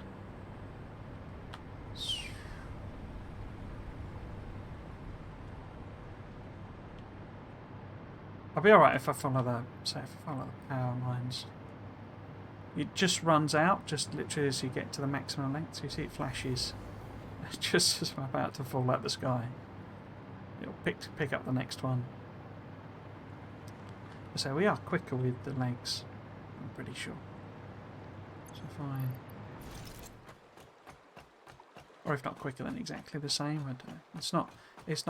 I'll be alright if I follow the power lines. It just runs out, just literally as you get to the maximum length. So you see it flashes just as I'm about to fall out the sky. It'll pick up the next one. So we are quicker with the legs, I'm pretty sure. So if or if not quicker, then exactly the same. I don't know. It's not, It's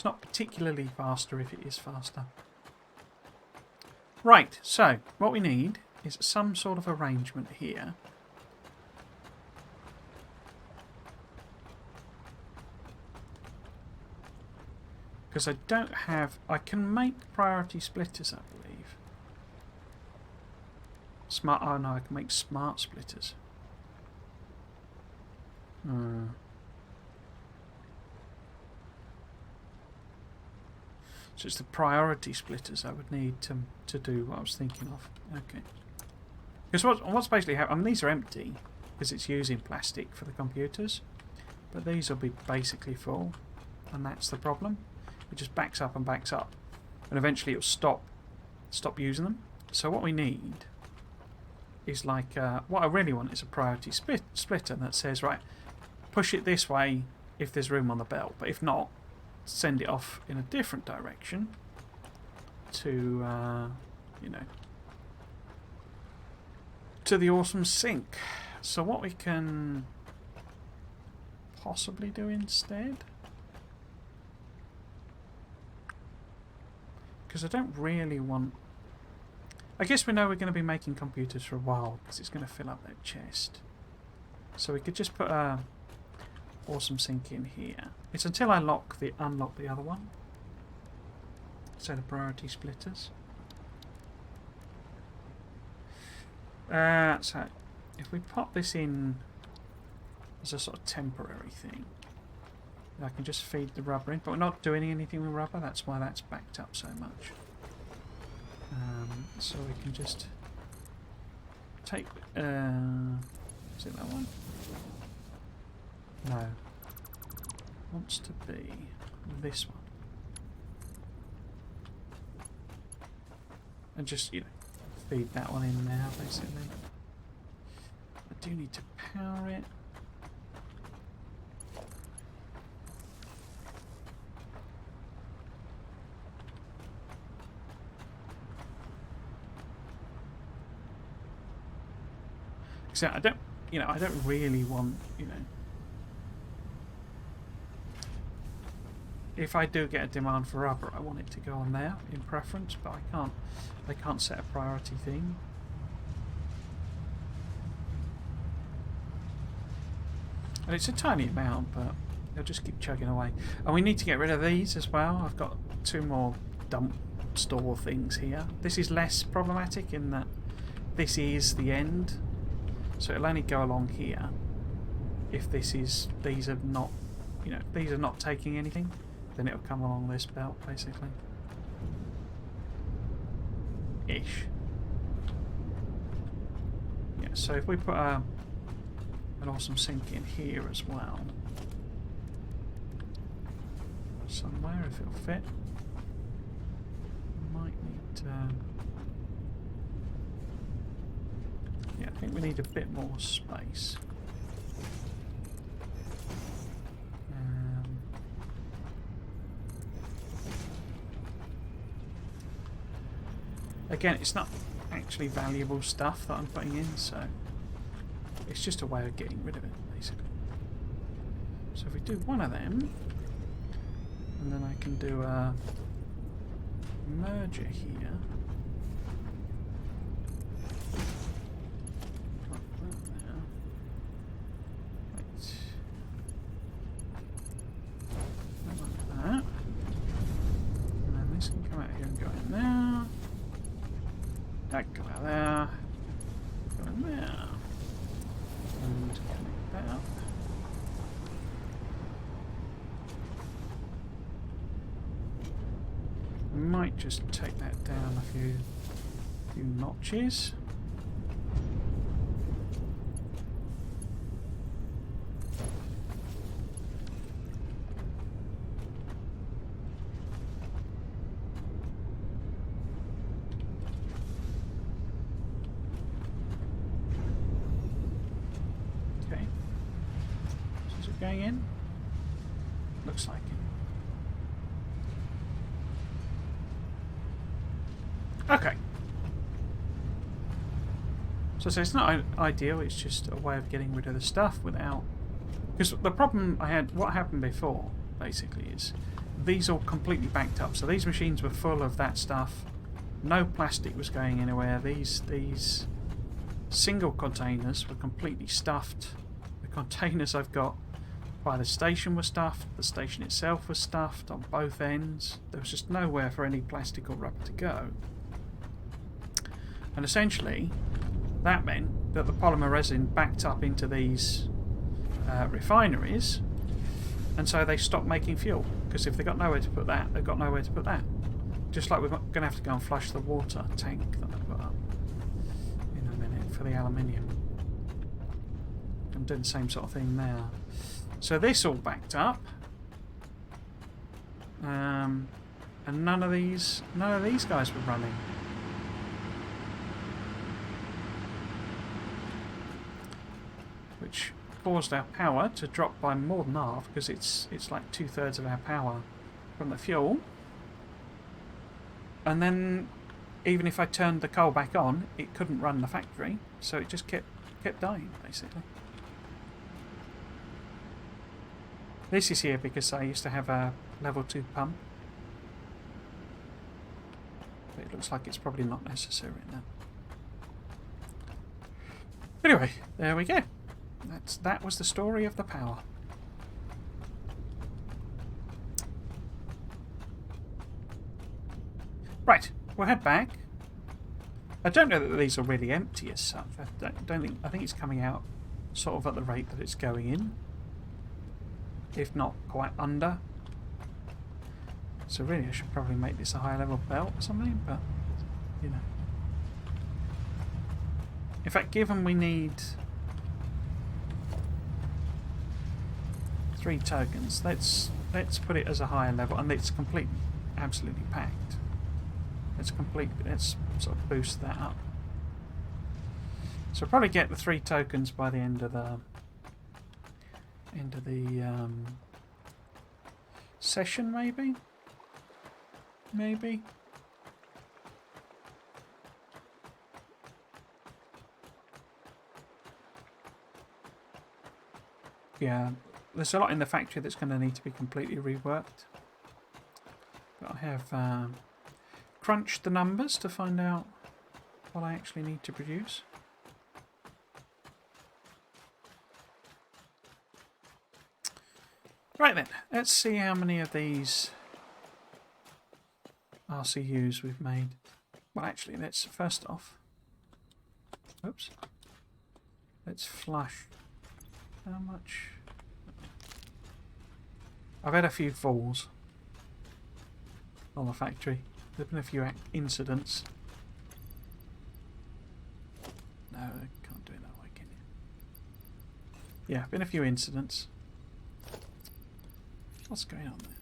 not particularly faster if it is faster. Right, so what we need is some sort of arrangement here. Because I don't have... I can make priority splitters, I believe. Smart... Oh no, I can make smart splitters. So it's the priority splitters I would need to do what I was thinking of. Okay. Because what's basically happening... I mean, these are empty, because it's using plastic for the computers. But these will be basically full, and that's the problem. It just backs up and backs up, and eventually it'll stop using them. So what we need is like what I really want is a priority splitter that says, right, push it this way if there's room on the belt, but if not, send it off in a different direction to you know, to the awesome sink. So what we can possibly do instead, because I don't really want... I guess we know we're going to be making computers for a while because it's going to fill up that chest. So we could just put a awesome sink in here. It's until I unlock the other one. So the priority splitters. So if we pop this in as a sort of temporary thing, I can just feed the rubber in, but we're not doing anything with rubber. That's why that's backed up so much. So we can just take... is it that one? No. Wants to be this one. And just, you know, feed that one in now, basically. I do need to power it. So I don't really want, you know, if I do get a demand for rubber, I want it to go on there in preference, but I can't set a priority thing. And it's a tiny amount, but they'll just keep chugging away. And we need to get rid of these as well. I've got 2 more dump store things here. This is less problematic in that this is the end. So it'll only go along here if these are not, you know, these are not taking anything, then it'll come along this belt basically. Ish. Yeah, so if we put an awesome sink in here as well, somewhere if it'll fit, might need to... Yeah, I think we need a bit more space. Again, it's not actually valuable stuff that I'm putting in, so it's just a way of getting rid of it, basically. So if we do one of them, and then I can do a merger here. That go out there, go in there, and connect that up. Might just take that down a few notches. Going in? Looks like it. Okay. So it's not ideal, it's just a way of getting rid of the stuff without... Because the problem I had, what happened before, basically, is these all completely backed up. So these machines were full of that stuff. No plastic was going anywhere. These single containers were completely stuffed. The containers I've got by the station were stuffed. The station itself was stuffed on both ends. There was just nowhere for any plastic or rubber to go. And essentially, that meant that the polymer resin backed up into these refineries, and so they stopped making fuel, because if they've got nowhere to put that, they've got nowhere to put that. Just like we're going to have to go and flush the water tank that I put up in a minute for the aluminium. I'm doing the same sort of thing now. So this all backed up, and none of these guys were running. Which caused our power to drop by more than half, because it's like 2/3 of our power from the fuel. And then even if I turned the coal back on, it couldn't run the factory, so it just kept dying basically. This is here because I used to have a level 2 pump, but it looks like it's probably not necessary now. Anyway, there we go. That was the story of the power. Right, we'll head back. I don't know that these are really empty as such. I think it's coming out sort of at the rate that it's going in, if not quite under. So really I should probably make this a high level belt or something, but you know. In fact, given we need 3 tokens, let's put it as a higher level, and it's completely, absolutely packed. Let's sort of boost that up. So I'll probably get the 3 tokens by the end of the session, maybe. Yeah, there's a lot in the factory that's going to need to be completely reworked. But I have crunched the numbers to find out what I actually need to produce. Right then, let's see how many of these RCUs we've made. Well, actually, let's first off, oops, let's flush. How much? I've had a few falls on the factory. There've been a few incidents. No, I can't do it that way, can you? Yeah, been a few incidents. What's going on there?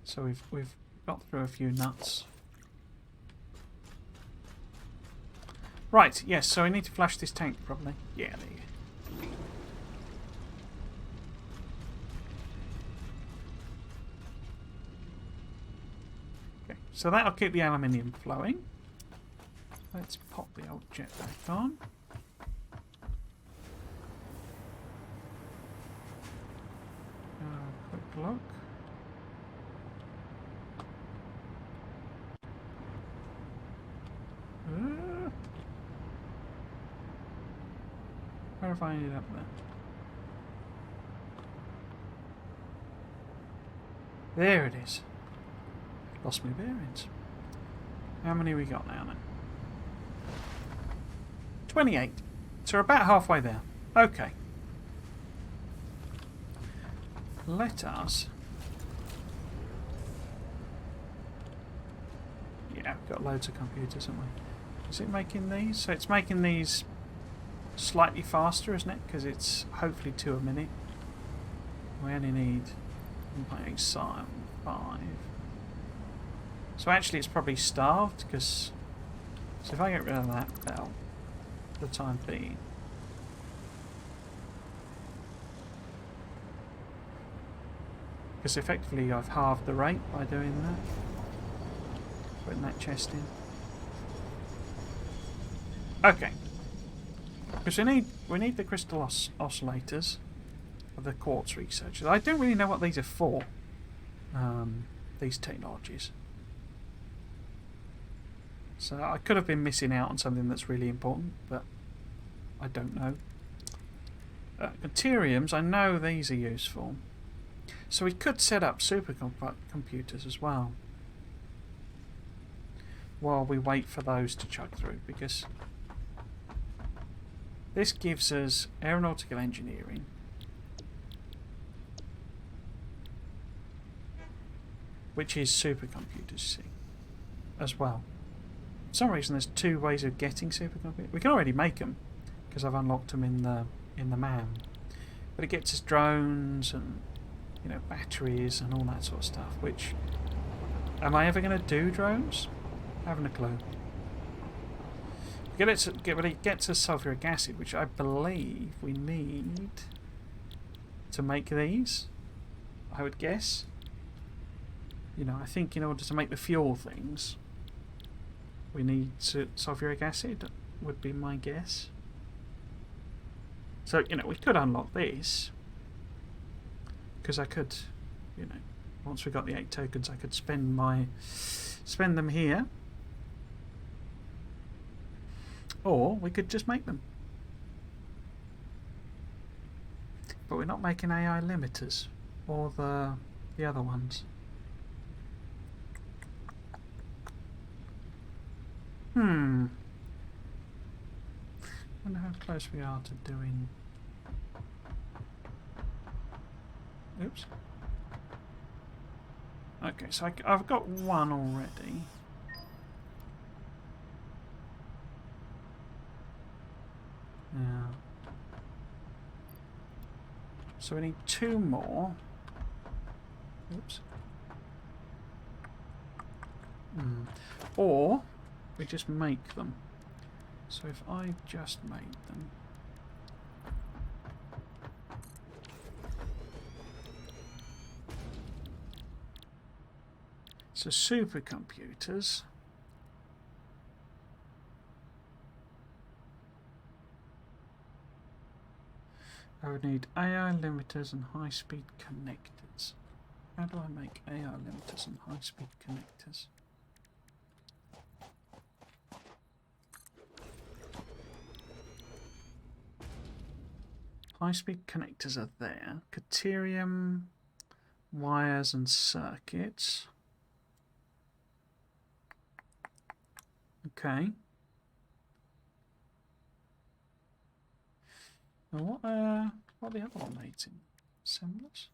So we've got through a few nuts. Right, yes, so we need to flush this tank properly. Yeah, there you go. Okay, so that'll keep the aluminium flowing. Let's pop the old jet back on. Quick look. Where have I ended up there? There it is. Lost my bearings. How many we got now then? 28. So we're about halfway there. Okay. Let us... Yeah, we've got loads of computers, haven't we? Is it making these? So it's making these slightly faster, isn't it? Because it's hopefully 2 a minute. We only need 1.85. So actually it's probably starved, because... So if I get rid of that bell for the time being... Because effectively I've halved the rate by doing that. Putting that chest in. Okay. Because we need the crystal oscillators of the quartz researchers. I don't really know what these are for. These technologies. So I could have been missing out on something that's really important, but I don't know. Deuteriums, I know these are useful. So we could set up supercomputers as well while we wait for those to chug through, because this gives us aeronautical engineering, which is supercomputers, see, as well. For some reason there's two ways of getting supercomputers. We can already make them because I've unlocked them in the MAM, but it gets us drones and, you know, batteries and all that sort of stuff. Which, am I ever going to do drones? I haven't a clue. But it gets us sulfuric acid, which I believe we need to make these, I would guess. You know, I think in order to make the fuel things, we need sulfuric acid, would be my guess. So, you know, we could unlock this, because I could, you know, once we got the 8 tokens, I could spend them here, or we could just make them. But we're not making AI limiters or the other ones. I wonder how close we are to doing. Oops. Okay, so I've got one already. Yeah. So we need 2 more. Oops. Or we just make them. So if I just made them. So supercomputers. I would need AI limiters and high-speed connectors. How do I make AI limiters and high-speed connectors? High-speed connectors are there. Deuterium, wires and circuits. Okay. Now what are the other one made in? Assemblers?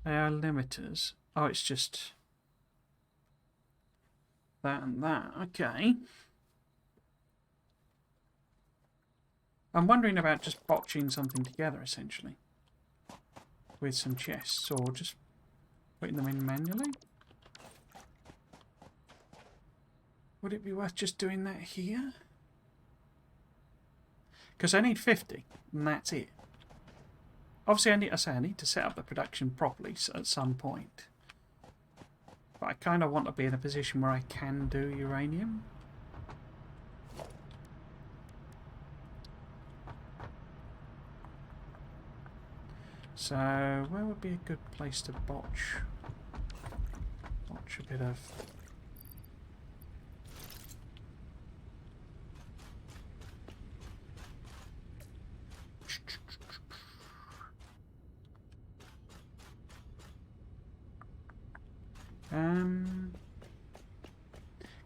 AI limiters. Oh, it's just that and that. Okay. I'm wondering about just botching something together, essentially, with some chests, or just putting them in manually. Would it be worth just doing that here? Because I need 50, and that's it. Obviously, I need to set up the production properly at some point. But I kind of want to be in a position where I can do uranium. So, where would be a good place to botch a bit of...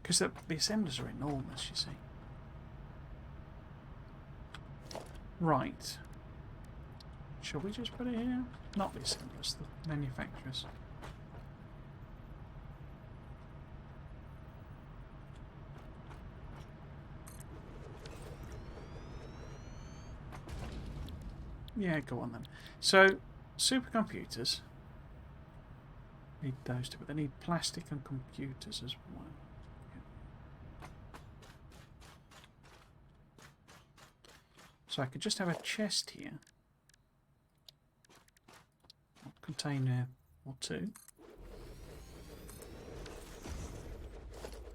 Because the assemblers are enormous, you see. Right. Shall we just put it here? Not the assemblers, the manufacturers. Yeah, go on then. So, supercomputers need those two, but they need plastic and computers as well. So I could just have a chest here. A container or 2.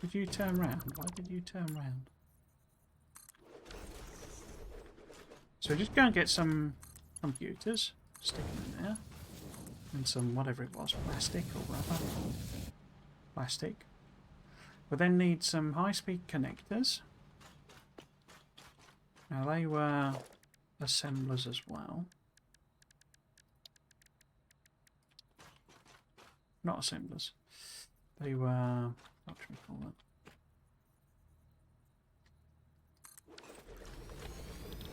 Did you turn round? Why did you turn round? So just go and get some computers, stick them in there, and some whatever it was, plastic or rubber. plastic. We'll then need some high-speed connectors. Now they were assemblers as well. Not assemblers. They were, what should we call that?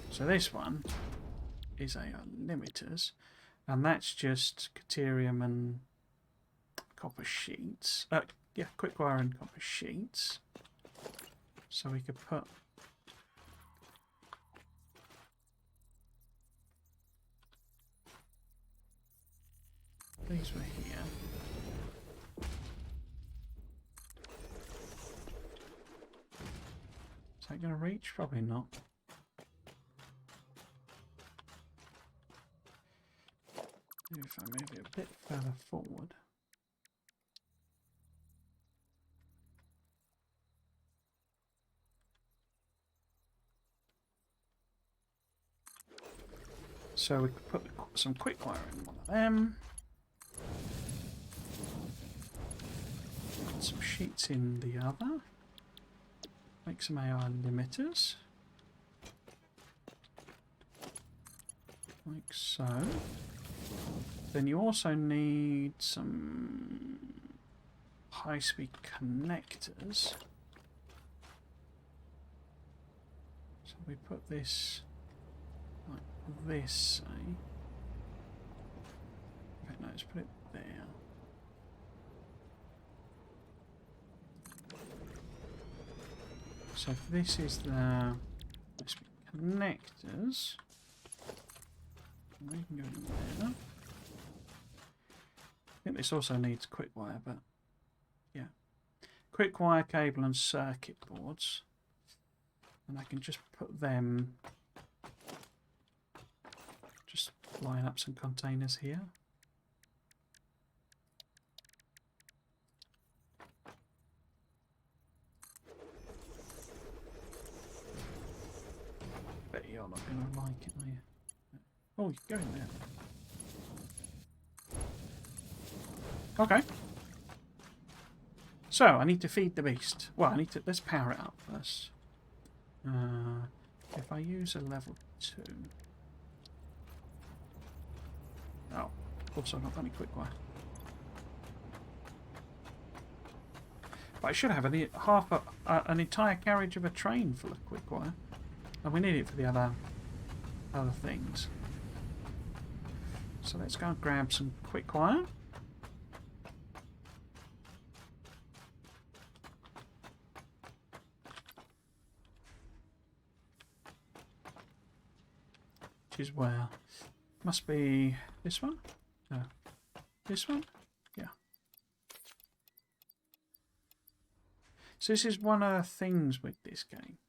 So this one is AI limiters, and that's just deuterium and copper sheets. Yeah, quick wire and copper sheets. So we could put these were here. Is that going to reach? Probably not. If I move it a bit further forward. So we could put some quick wire in one of them. Put some sheets in the other. Make some AI limiters. Like so. Then you also need some high-speed connectors. So we put this like this, say. Okay, no, let's put it there. So if this is the high-speed connectors, we can go in there. I think this also needs quick wire, but yeah. Quick wire, cable and circuit boards. And I can just put them, just line up some containers here. Bet you're not going to like it, are you? Oh, you can go in there. Okay. So, I need to feed the beast. Well, let's power it up first. If I use a level 2... Oh, of course I've not got any quick wire. But I should have an entire carriage of a train full of quick wire. And we need it for the other things. So let's go and grab some quick wire. Which is where? Must be this one? No. This one? Yeah. So this is one of the things with this game.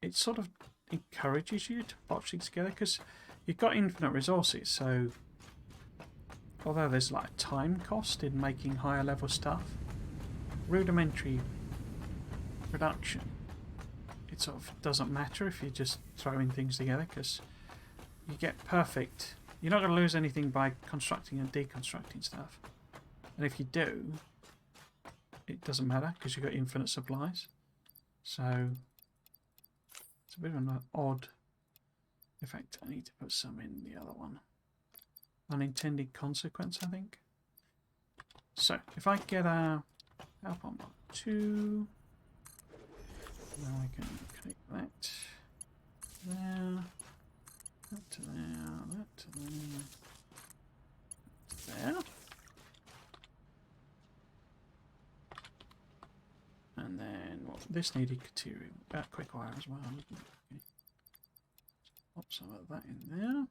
It sort of encourages you to botch things together because you've got infinite resources. So although there's like a time cost in making higher level stuff, rudimentary production, it sort of doesn't matter if you're just throwing things together because you get perfect. You're not going to lose anything by constructing and deconstructing stuff. And if you do, it doesn't matter because you've got infinite supplies. So it's a bit of an odd. In fact, I need to put some in the other one. Unintended consequence, I think. So if I get a help on Mark 2, now I can connect that there, that to there, that to there, there. And then well, this needed quick wire as well. Okay. Pop some of that in there.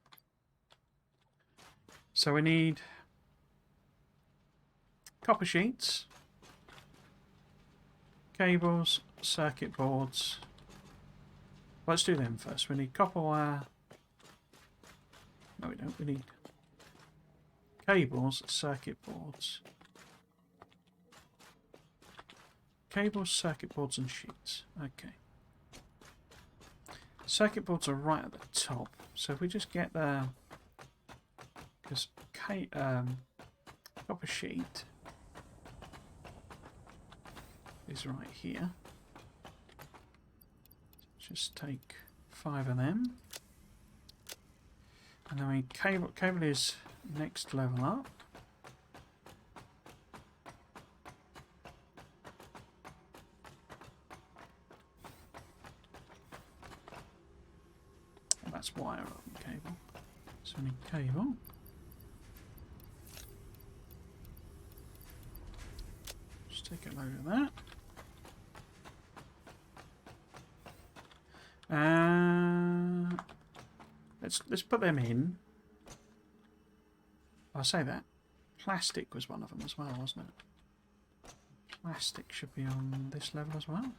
So we need copper sheets, cables, circuit boards. Let's do them first. We need copper wire. No, we don't. We need cables, circuit boards. Cables, circuit boards and sheets. Okay. Circuit boards are right at the top. So if we just get the... Because copper sheet is right here. Just take 5 of them. And then we cable is next level up. And that's wire up and cable. So we need cable. Just take a load of that. Let's put them in. I'll say that. Plastic was one of them as well, wasn't it? Plastic should be on this level as well.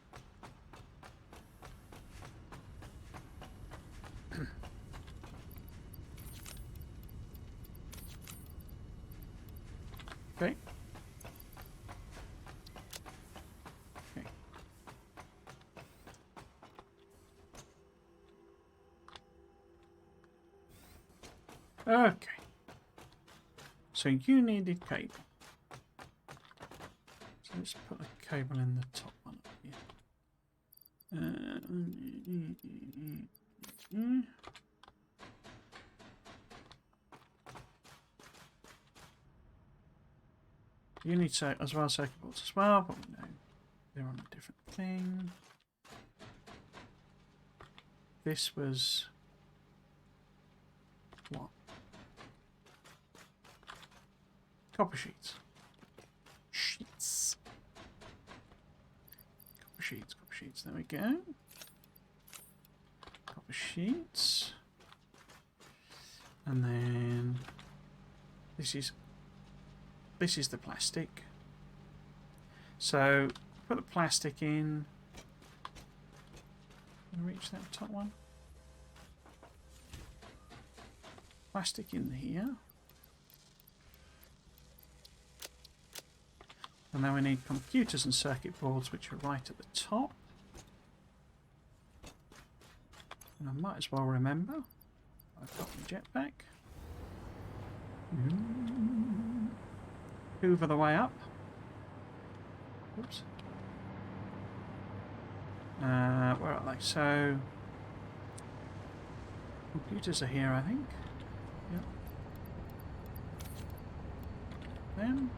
Okay. Okay. So you needed cable. So let's put a cable in the top one up here. You need as well circuit boards as well, but we know they're on a different thing. This was what? Copper sheets. Copper sheets. There we go. Copper sheets. And then this is the plastic. So put the plastic in. Reach that top one. Plastic in here. And then we need computers and circuit boards, which are right at the top. And I might as well remember, I've got the jetpack. Hoover the way up. Oops. Where are they? So, computers are here, I think. Yep. Then,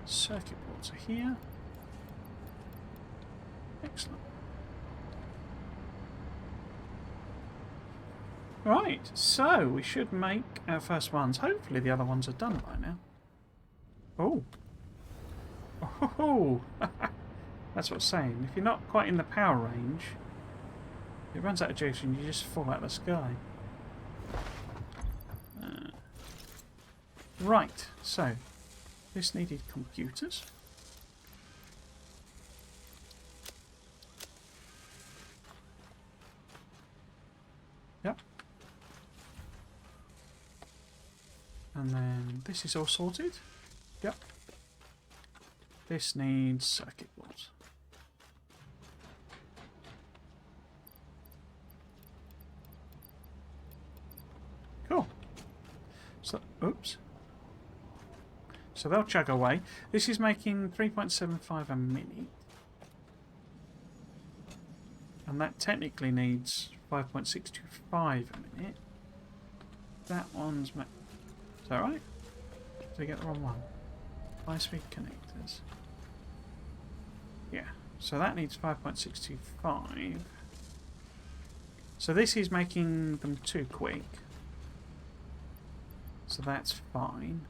circuit boards are here. Excellent. Right, so we should make our first ones. Hopefully the other ones are done by now. Oh. Oh. That's what I'm saying. If you're not quite in the power range, it runs out of juice and you just fall out of the sky. Right, so this needed computers. Yep. And then this is all sorted. Yep. This needs circuit boards. Cool. So, oops. So they'll chug away. This is making 3.75 a minute. And that technically needs 5.625 a minute. That one's... Is that right? Did I get the wrong one? High-speed connectors. Yeah. So that needs 5.625. So this is making them too quick. So that's fine.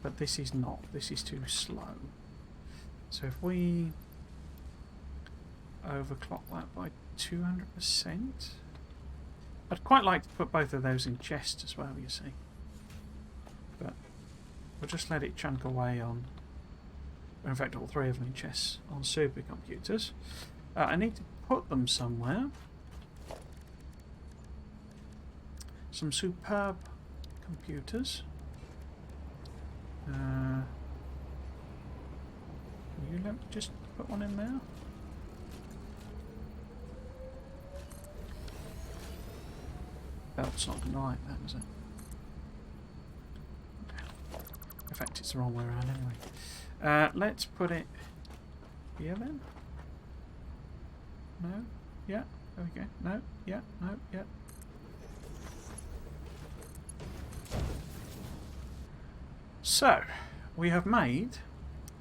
But this is not. This is too slow. So if we overclock that by 200%, I'd quite like to put both of those in chests as well, you see. But we'll just let it chunk away on, in fact all three of them in chests, on supercomputers. I need to put them somewhere. Some superb computers. Can you let me just put one in there? Belt's not going to like that, is it? In fact, it's the wrong way around anyway. Let's put it here then? No? Yeah, there we go. No, yeah, no, yeah. So, we have made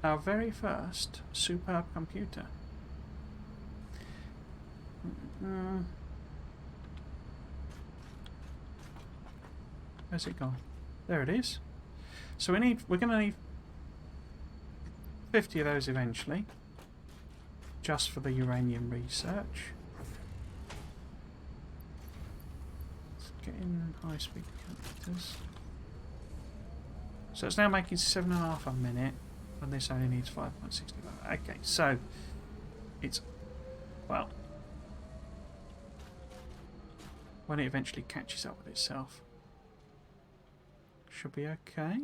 our very first superb computer. Where's it gone? There it is. So we're going to need 50 of those eventually, just for the uranium research. Let's get in high-speed computers. So it's now making 7.5 a minute, and this only needs 5.65. Okay, so it's, well, when it eventually catches up with itself, should be okay.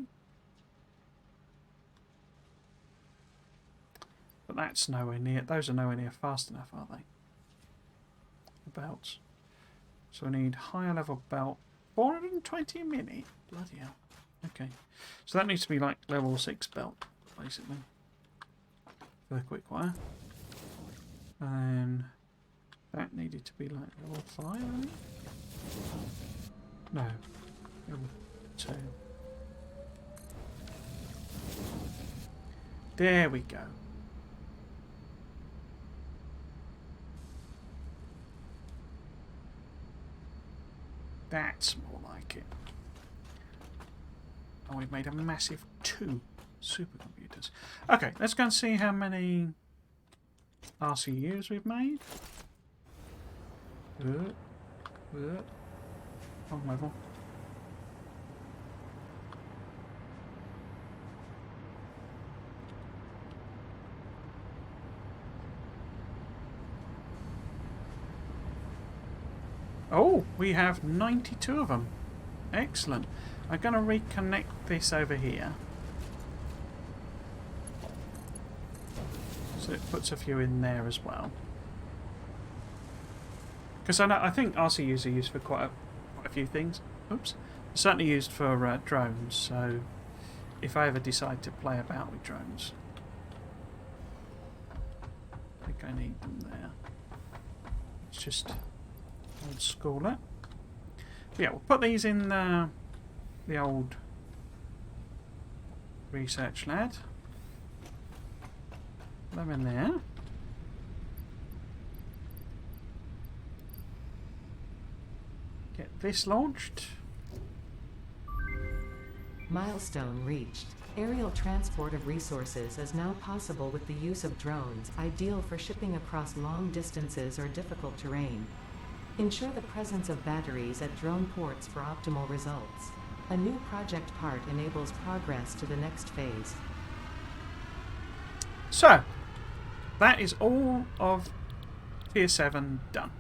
But that's nowhere near, those are nowhere near fast enough, are they? The belts. So we need higher level belt, 420 a minute. Bloody hell. Okay. So that needs to be like level 6 belt, basically. For the quick wire. And that needed to be like level 5, I think? No. Level 2. There we go. That's more like it. And we've made a massive 2 supercomputers. Okay, let's go and see how many RCUs we've made. Wrong level. Oh, we have 92 of them. Excellent. I'm going to reconnect this over here. So it puts a few in there as well. Because I think RCUs are used for quite a few things. Oops. Certainly used for drones, so if I ever decide to play about with drones, I think I need them there. It's just old schooler. Yeah, we'll put these in the old research lab. Put them in there. Get this launched. Milestone reached. Aerial transport of resources is now possible with the use of drones, ideal for shipping across long distances or difficult terrain. Ensure the presence of batteries at drone ports for optimal results. A new project part enables progress to the next phase. So, that is all of Tier 7 done.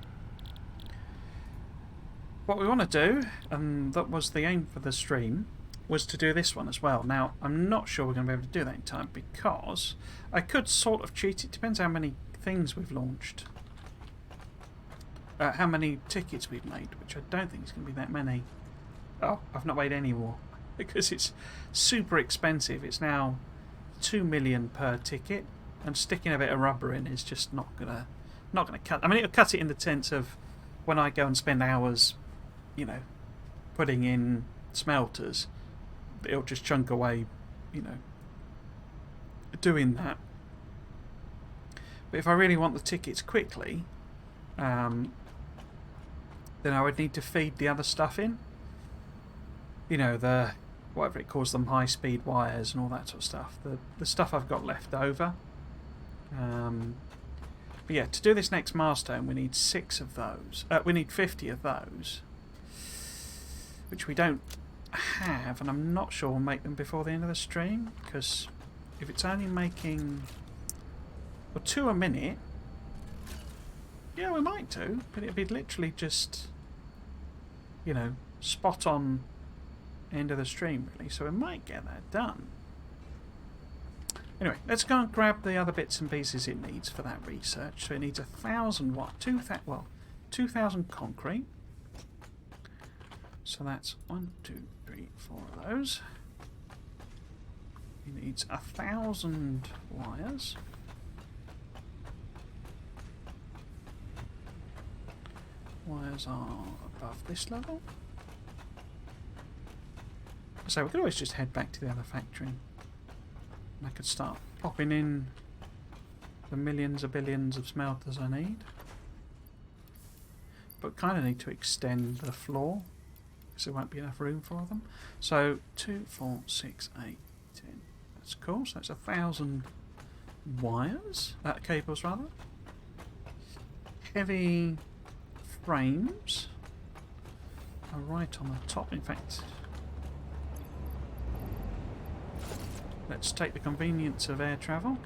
What we want to do, and that was the aim for the stream, was to do this one as well. Now, I'm not sure we're going to be able to do that in time because I could sort of cheat. It depends how many things we've launched. How many tickets we've made, which I don't think is going to be that many. Oh, I've not made any more because it's super expensive. It's now 2 million per ticket, and sticking a bit of rubber in is just not gonna cut. I mean, it'll cut it in the sense of when I go and spend hours, you know, putting in smelters, it'll just chunk away, you know, doing that. But if I really want the tickets quickly, then I would need to feed the other stuff in. You know, the, whatever it calls them, high-speed wires and all that sort of stuff. The stuff I've got left over. But yeah, to do this next milestone, we need 6 of those. We need 50 of those, which we don't have, and I'm not sure we'll make them before the end of the stream, because if it's only making 2 a minute, yeah, we might do, but it'd be literally just, you know, spot on end of the stream, really, so we might get that done. Anyway, let's go and grab the other bits and pieces it needs for that research. So it needs 1,000 what? 2,000 concrete. So that's 1, 2, 3, 4 of those. It needs 1,000 wires. wires are above this level. So we could always just head back to the other factory. And I could start popping in the millions or billions of smelters I need. But kind of need to extend the floor because there won't be enough room for them. So 2, 4, 6, 8, 10. That's cool. So that's 1,000 wires, cables rather. Heavy frames are right on the top. In fact, let's take the convenience of air travel.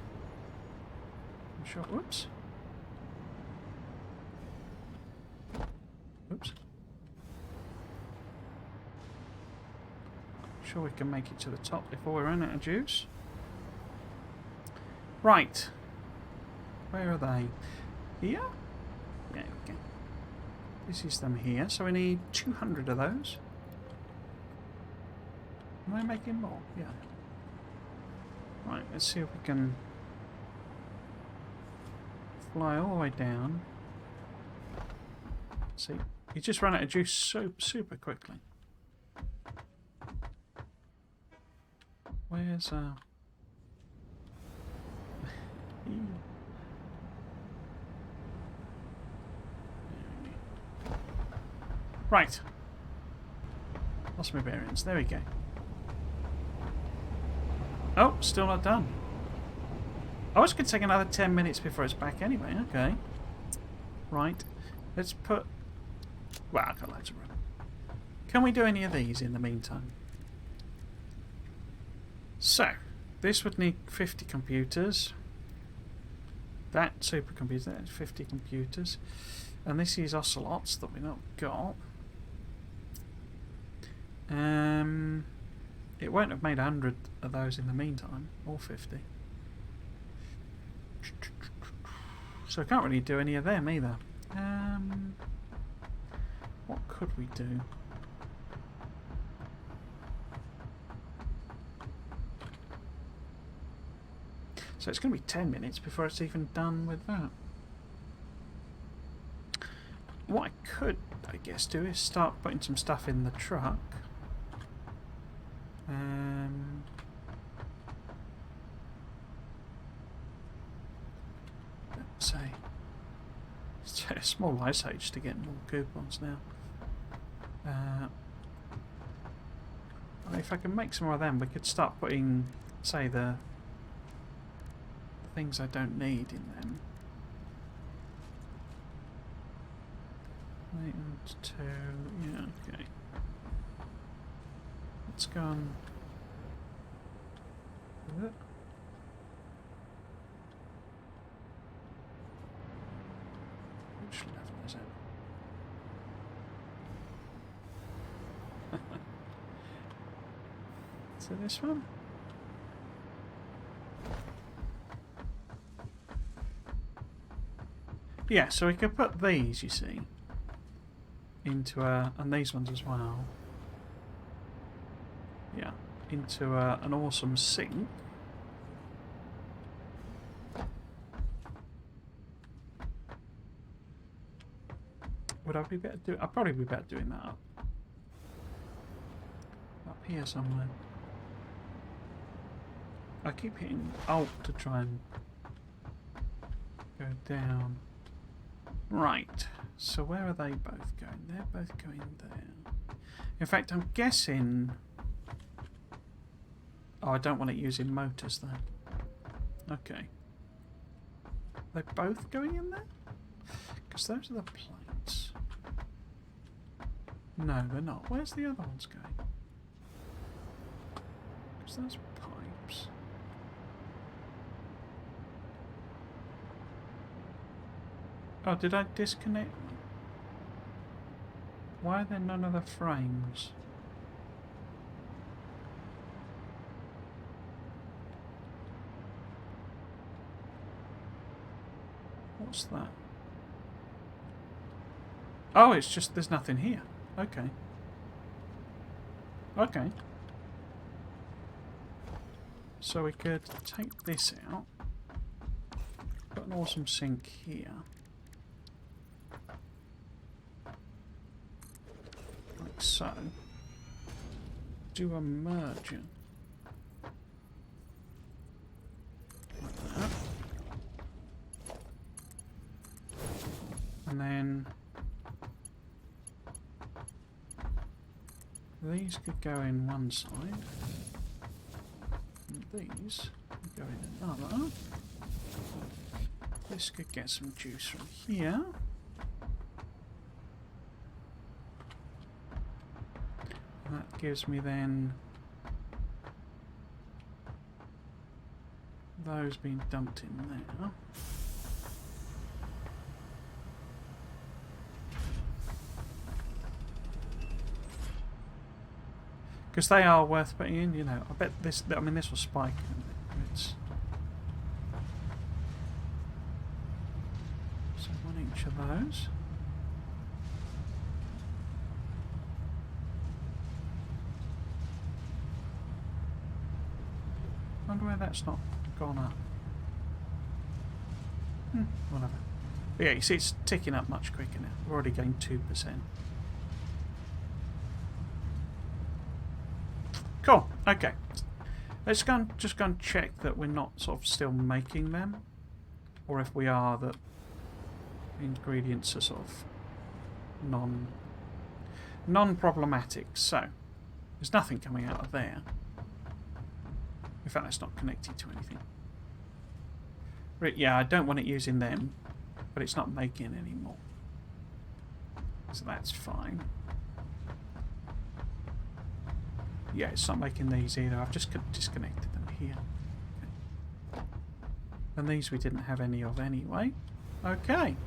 I'm sure. Whoops. Oops. Sure we can make it to the top before we run out of juice. Right. Where are they? Here? Yeah, okay. This is them here. So we need 200 of those. Am I making more? Yeah. Right, let's see if we can fly all the way down. See? You just run out of juice so super quickly. Where's Right. Lost my bearings. There we go. Oh, still not done. Oh, it's going to take another 10 minutes before it's back anyway. Okay. Right. Let's put... Well, I've got loads of room. Can we do any of these in the meantime? So, this would need 50 computers. That supercomputer, that's 50 computers. And this is ocelots that we've not got. It won't have made 100 of those in the meantime, or 50. So I can't really do any of them either. What could we do? So it's going to be 10 minutes before it's even done with that. What I could, I guess, do is start putting some stuff in the truck. Let's say it's a small ice age to get more coupons now. I mean, if I can make some more of them, we could start putting, say, the things I don't need in them. 8 and 2, yeah, okay. Let's go on with it. Which level is it? So this one? Yeah, so we could put these, you see, into and these ones as well. Yeah, into an awesome sink. Would I be better doing? I'd probably be better doing that up here somewhere. I keep hitting Alt to try and go down. Right, so where are they both going? They're both going there. In fact, I'm guessing... Oh, I don't want it using motors though. Okay. Are they both going in there? Because those are the plates. No, they're not. Where's the other ones going? Because those pipes. Oh, did I disconnect them? Why are there none of the frames? What's that? Oh, it's just there's nothing here. Okay. Okay. So we could take this out. Got an awesome sink here. so. Do a merger. Like that. And then these could go in one side. And these could go in another. This could get some juice from here. And that gives me then those being dumped in there. Because they are worth putting in, you know. I bet this, I mean, this will spike. It's so one each of those. I wonder why that's not gone up. Whatever. But yeah, you see it's ticking up much quicker now. We're already getting 2%. Cool. Okay. Let's just go and check that we're not sort of still making them. Or if we are, that the ingredients are sort of non-problematic. So, there's nothing coming out of there. In fact, it's not connected to anything. Right, yeah, I don't want it using them, but it's not making any more. So that's fine. Yeah, it's not making these either. I've just disconnected them here. Okay. And these we didn't have any of anyway. Okay.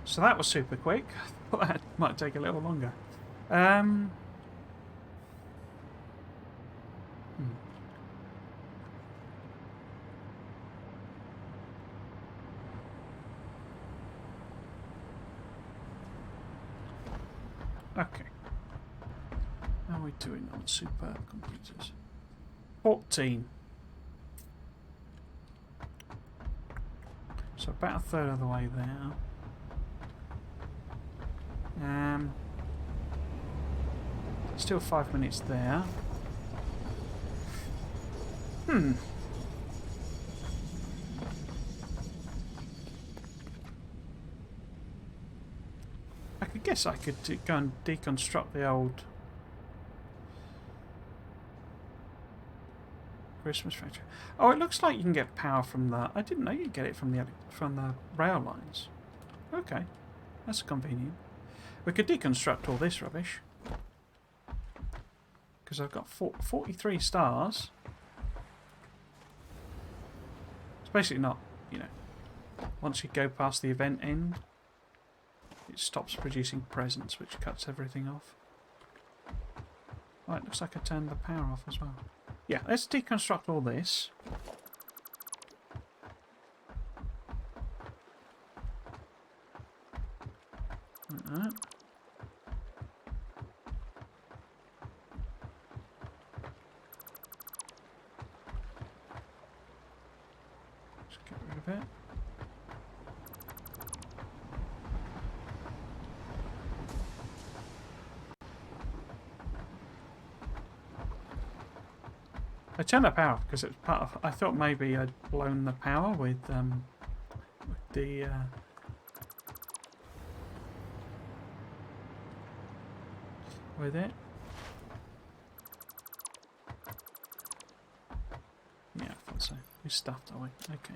So that was super quick. I thought that might take a little longer. Okay. How are we doing on superb computers? 14. So about a third of the way there. Still 5 minutes there. I could guess I could go and deconstruct the old Christmas factory. Oh, it looks like you can get power from the. I didn't know you could get it from the rail lines. Okay, that's convenient. We could deconstruct all this rubbish because I've got 43 stars. It's basically not, you know, once you go past the event end, it stops producing presents, which cuts everything off. Right, looks like I turned the power off as well. Yeah, let's deconstruct all this. Like that. Just get rid of it. I turned the power off because it was part of. I thought maybe I'd blown the power with the. With it. Yeah, I thought so. We stuffed, are we? Okay.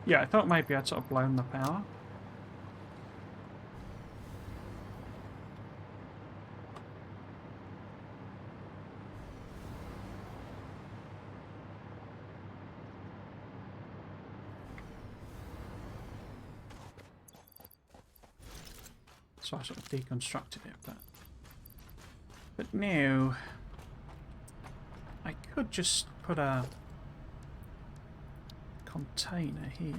Yeah, I thought maybe I'd sort of blown the power. So I sort of deconstructed it, but no. I could just put a container here.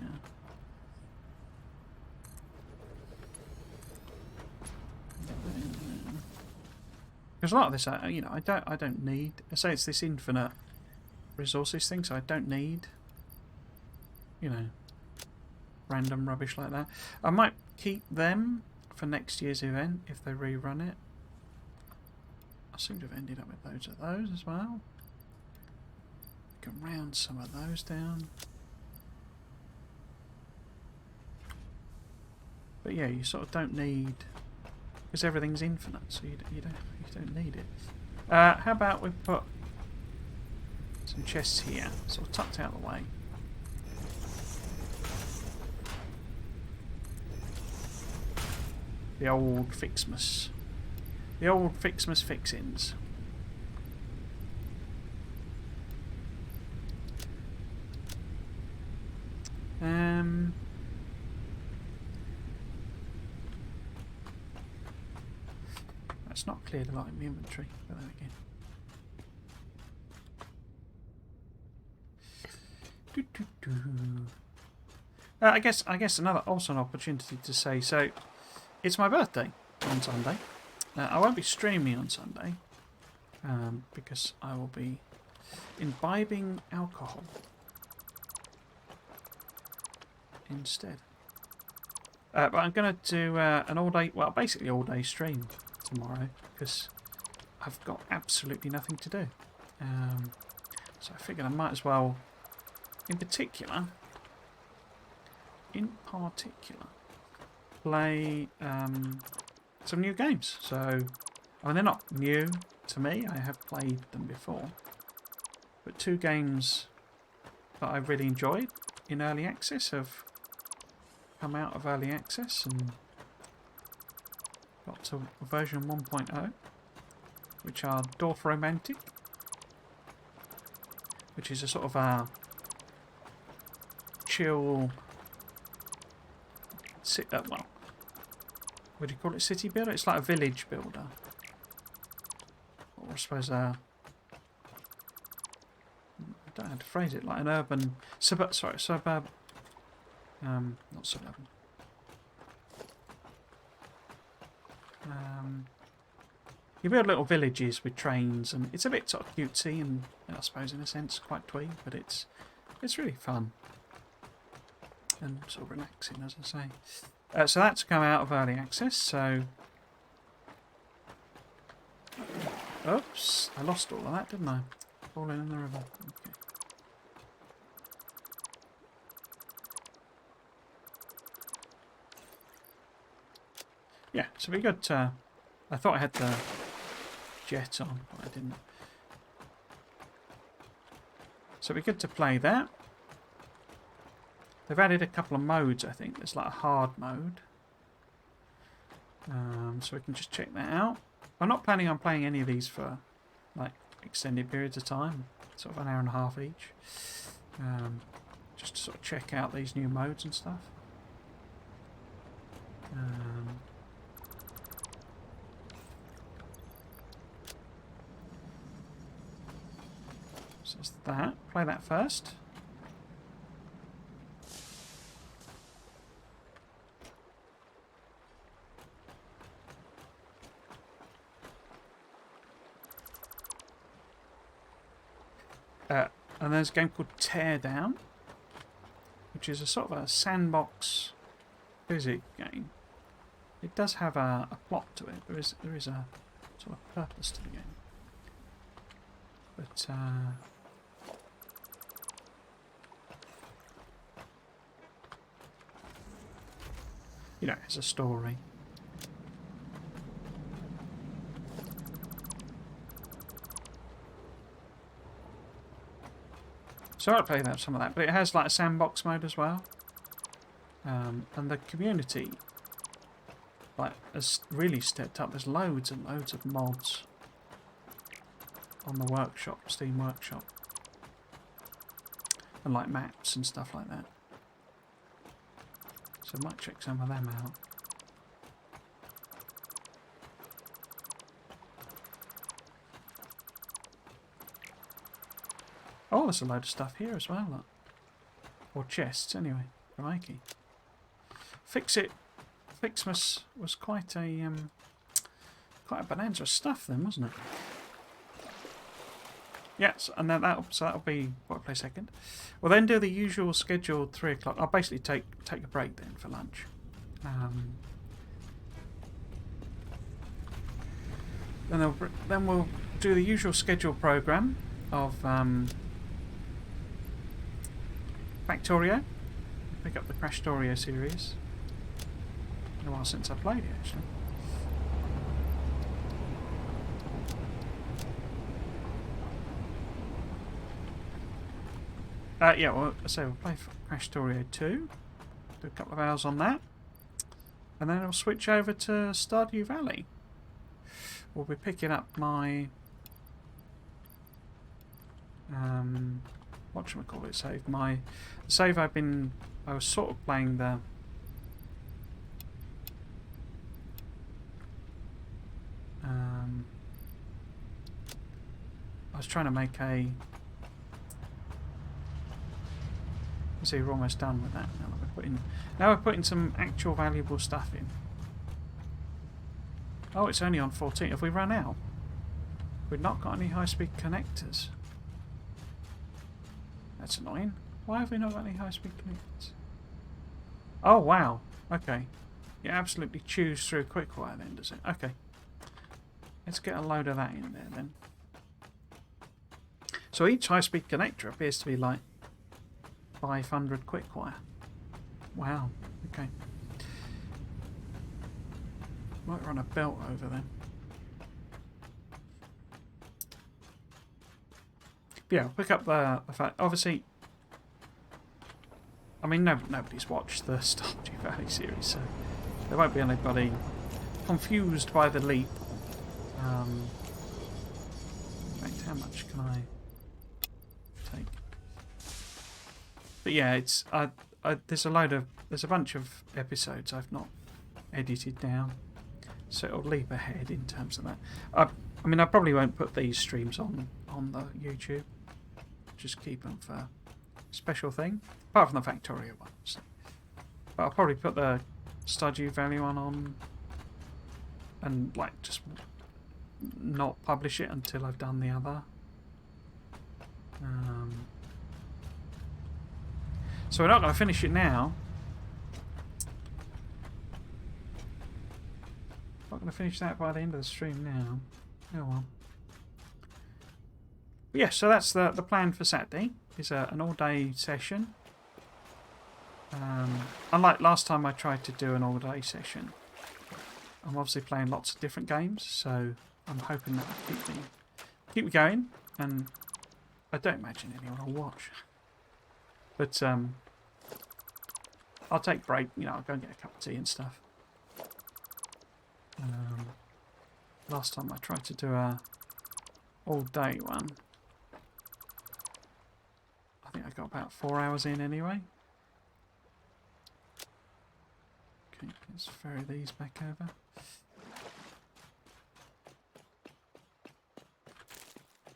Because a lot of this, you know, I don't need. I say it's this infinite resources thing, so I don't need, you know, random rubbish like that. I might keep them for next year's event if they rerun it. I seem to have ended up with loads of those as well. You can round some of those down. But yeah, you sort of don't need, because everything's infinite, so you don't need it. How about we put some chests here, sort of tucked out of the way. The old Fixmas. The old Fixmas fixins. That's not cleared a lot in the inventory, but then again. I guess another also an opportunity to say, so it's my birthday on Sunday. I won't be streaming on Sunday because I will be imbibing alcohol instead. But I'm going to do an all-day, well, basically all-day stream tomorrow because I've got absolutely nothing to do. So I figured I might as well, in particular, play some new games. So, I mean, they're not new to me. I have played them before. But two games that I really enjoyed in early access have come out of early access and got to version 1.0, which are Dorf Romantic, which is a sort of a chill, well, what do you call it, city builder? It's like a village builder, or I suppose I don't know how to phrase it, like an urban suburb, not suburban. You build little villages with trains, and it's a bit sort of cutesy, and I suppose in a sense quite twee, but it's really fun and sort of relaxing, as I say. So that's come out of early access. So, oops, I lost all of that, didn't I? Falling in the river. Okay. Yeah, so we got. I thought I had the jet on, but I didn't. So we're good to play that. They've added a couple of modes, I think. There's like a hard mode. So we can just check that out. I'm not planning on playing any of these for like extended periods of time. Sort of an hour and a half each. Just to sort of check out these new modes and stuff. So it's that. Play that first. And there's a game called Teardown, which is a sort of a sandbox physics game. It does have a plot to it. There is a sort of purpose to the game. But you know, it's a story. So I'll play some of that, but it has like a sandbox mode as well. And the community like has really stepped up. There's loads and loads of mods on the workshop, Steam Workshop. And like maps and stuff like that. So I might check some of them out. Oh, there's a load of stuff here as well. Look. Or chests, anyway. Crikey. FICSIT Fixmas was quite a bonanza of stuff then, wasn't it? Yes, and then that'll be what, play second. We'll then do the usual scheduled 3 o'clock. I'll basically take a break then for lunch. Then we'll do the usual scheduled program of Factorio. Pick up the Crashtorio series. Been a while since I played it, actually. Yeah, well, so we'll play Crashtorio 2. Do a couple of hours on that. And then I'll switch over to Stardew Valley. We'll be picking up my whatchamacallit save. My save I was sort of playing the I was trying to make a. See, we're almost done with that. Now we're putting some actual valuable stuff in. Oh, it's only on 14. Have we run out? We've not got any high-speed connectors. That's annoying. Why have we not got any high-speed connectors? Oh, wow. Okay. You absolutely chews through quick wire then, does it? Okay. Let's get a load of that in there then. So each high-speed connector appears to be like 500 quick wire. Wow. Okay. Might run a belt over then. But yeah, I'll pick up the fact. Obviously, I mean, nobody's watched the Stardew Valley series, so there won't be anybody confused by the leap. In fact, how much can I take? But yeah, it's there's a bunch of episodes I've not edited down, so it'll leap ahead in terms of that. I mean, I probably won't put these streams on the YouTube. Just keep them for a special thing, apart from the Factorio ones. But I'll probably put the Stardew Valley one on, and like just not publish it until I've done the other. So we're not going to finish it now. Not going to finish that by the end of the stream now. Oh well. But yeah, so that's the plan for Saturday. Is an all-day session. Unlike last time I tried to do an all-day session, I'm obviously playing lots of different games, so I'm hoping that will keep me going, and I don't imagine anyone will watch. But I'll take a break, I'll go and get a cup of tea and stuff. Last time I tried to do a all-day one, I think I got about 4 hours in anyway. Okay, let's ferry these back over.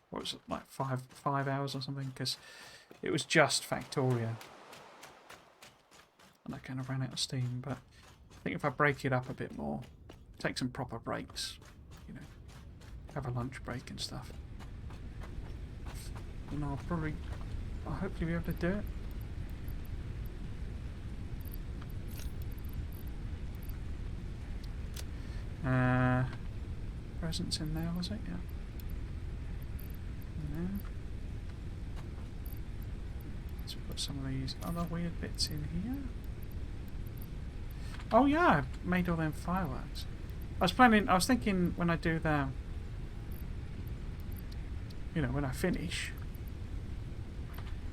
What was it, like five hours or something? Because it was just Factorio. And I kind of ran out of steam, but I think if I break it up a bit more, take some proper breaks, have a lunch break and stuff, and I'll hopefully be able to do it. Presents in there, was it? Yeah. Let's put some of these other weird bits in here. Oh yeah, I made all them fireworks. I was thinking when I do the, when I finish,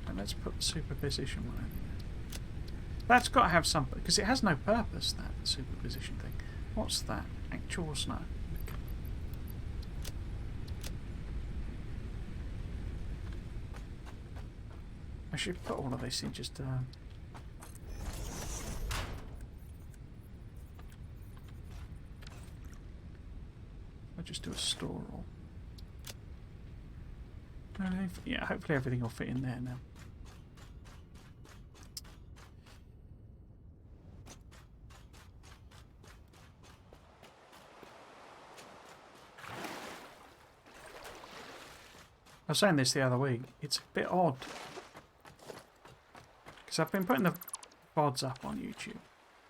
and let's put the superposition one in there. That's got to have something, because it has no purpose, that superposition thing. What's that? Actual snow. I should put all of this in just I'll just do a store all. Yeah, hopefully everything will fit in there now. I was saying this the other week. It's a bit odd. Because I've been putting the VODs up on YouTube.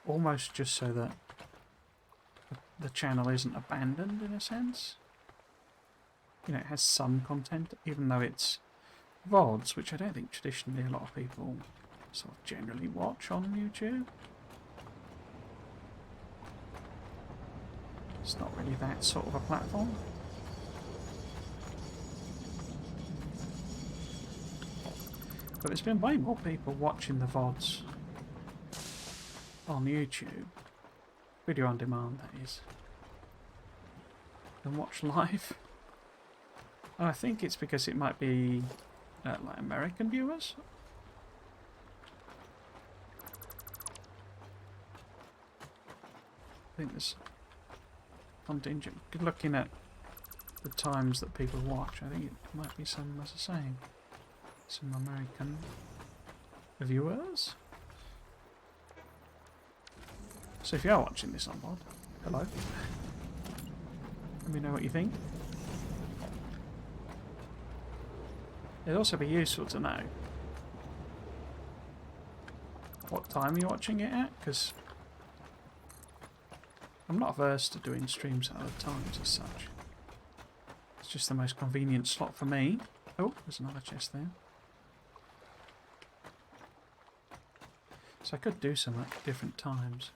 Almost just so that the channel isn't abandoned in a sense. You know, it has some content, even though it's VODs, which I don't think traditionally a lot of people sort of generally watch on YouTube. It's not really that sort of a platform. But there's been way more people watching the VODs on YouTube, video on demand that is, than watch live. And I think it's because it might be like American viewers. I think there's contingent. Looking at the times that people watch, I think it might be some, as I say, some American viewers. So if you are watching this on VOD, hello. Let me know what you think. It'd also be useful to know what time you're watching it at, because I'm not averse to doing streams at other times as such. It's just the most convenient slot for me. Oh, there's another chest there. So I could do some at different times.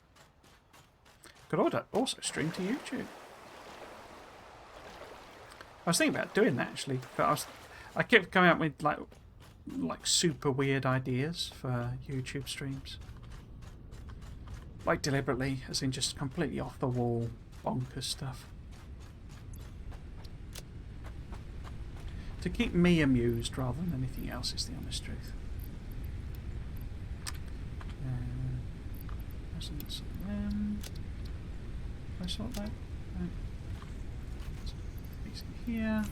Could also stream to YouTube. I was thinking about doing that actually, but I kept coming up with like super weird ideas for YouTube streams. Like deliberately, as in just completely off the wall, bonkers stuff. To keep me amused rather than anything else is the honest truth. Presents of them. I sort that. Right. These in here.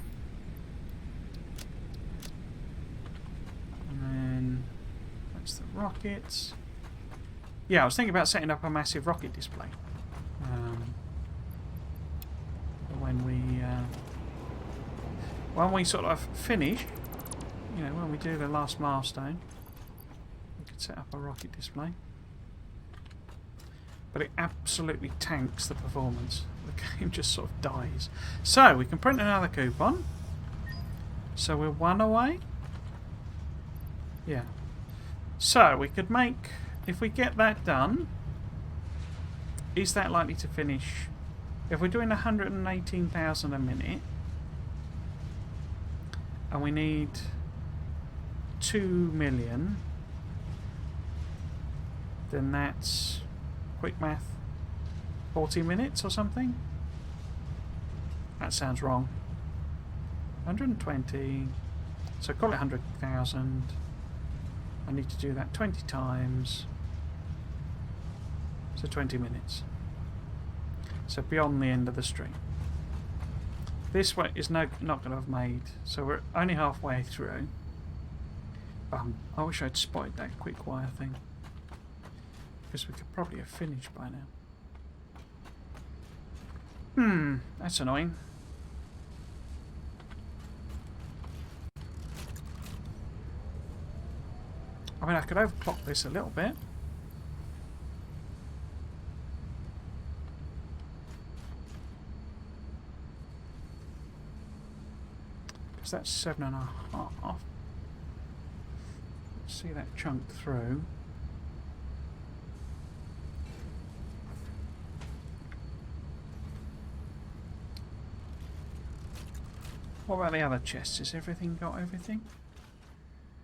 And then that's the rockets. Yeah, I was thinking about setting up a massive rocket display. When we sort of finish, you know, when we do the last milestone, we could set up a rocket display. But it absolutely tanks the performance. The game just sort of dies. So we can print another coupon. So we're one away. Yeah. So we could make, if we get that done, is that likely to finish? If we're doing 118,000 a minute, and we need 2 million, then that's, quick math, 40 minutes or something? That sounds wrong. 120, so call it 100,000. I need to do that 20 times. So 20 minutes. So beyond the end of the stream. This way is not going to have made, so we're only halfway through. I wish I'd spotted that quick wire thing, because we could probably have finished by now. That's annoying. I mean, I could overclock this a little bit. Because that's 7.5. Let's see that chunk through. What about the other chests? Has everything got everything?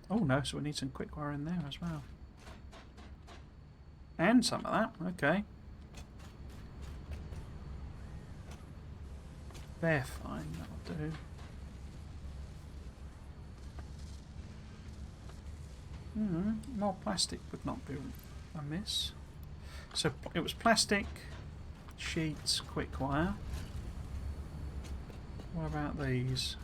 Oh no, so we need some quick wire in there as well. And some of that, okay. They're fine, that'll do. More plastic would not be amiss. So it was plastic, sheets, quick wire. What about these?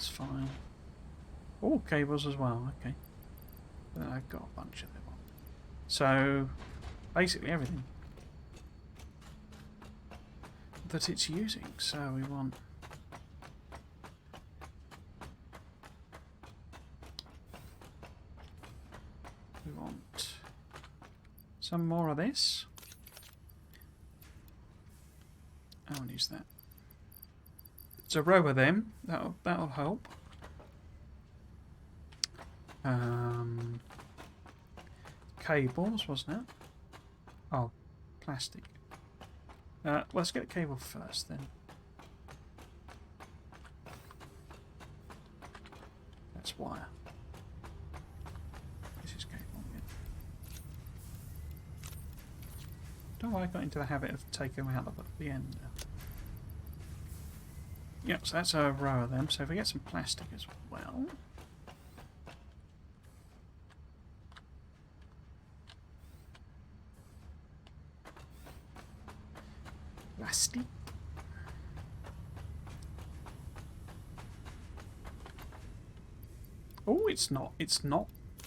That's fine. Oh, cables as well. Okay. I've got a bunch of them. So, basically everything that it's using. So we want some more of this. I'll use that. There's a row of them. That'll help. Cables, wasn't it? Oh, plastic. Let's get a cable first then. That's wire. This is cable. Yeah. Don't know why I got into the habit of taking them out at the end now. Yep, so that's a row of them. So if we get some plastic as well. Plastic. Oh, it's not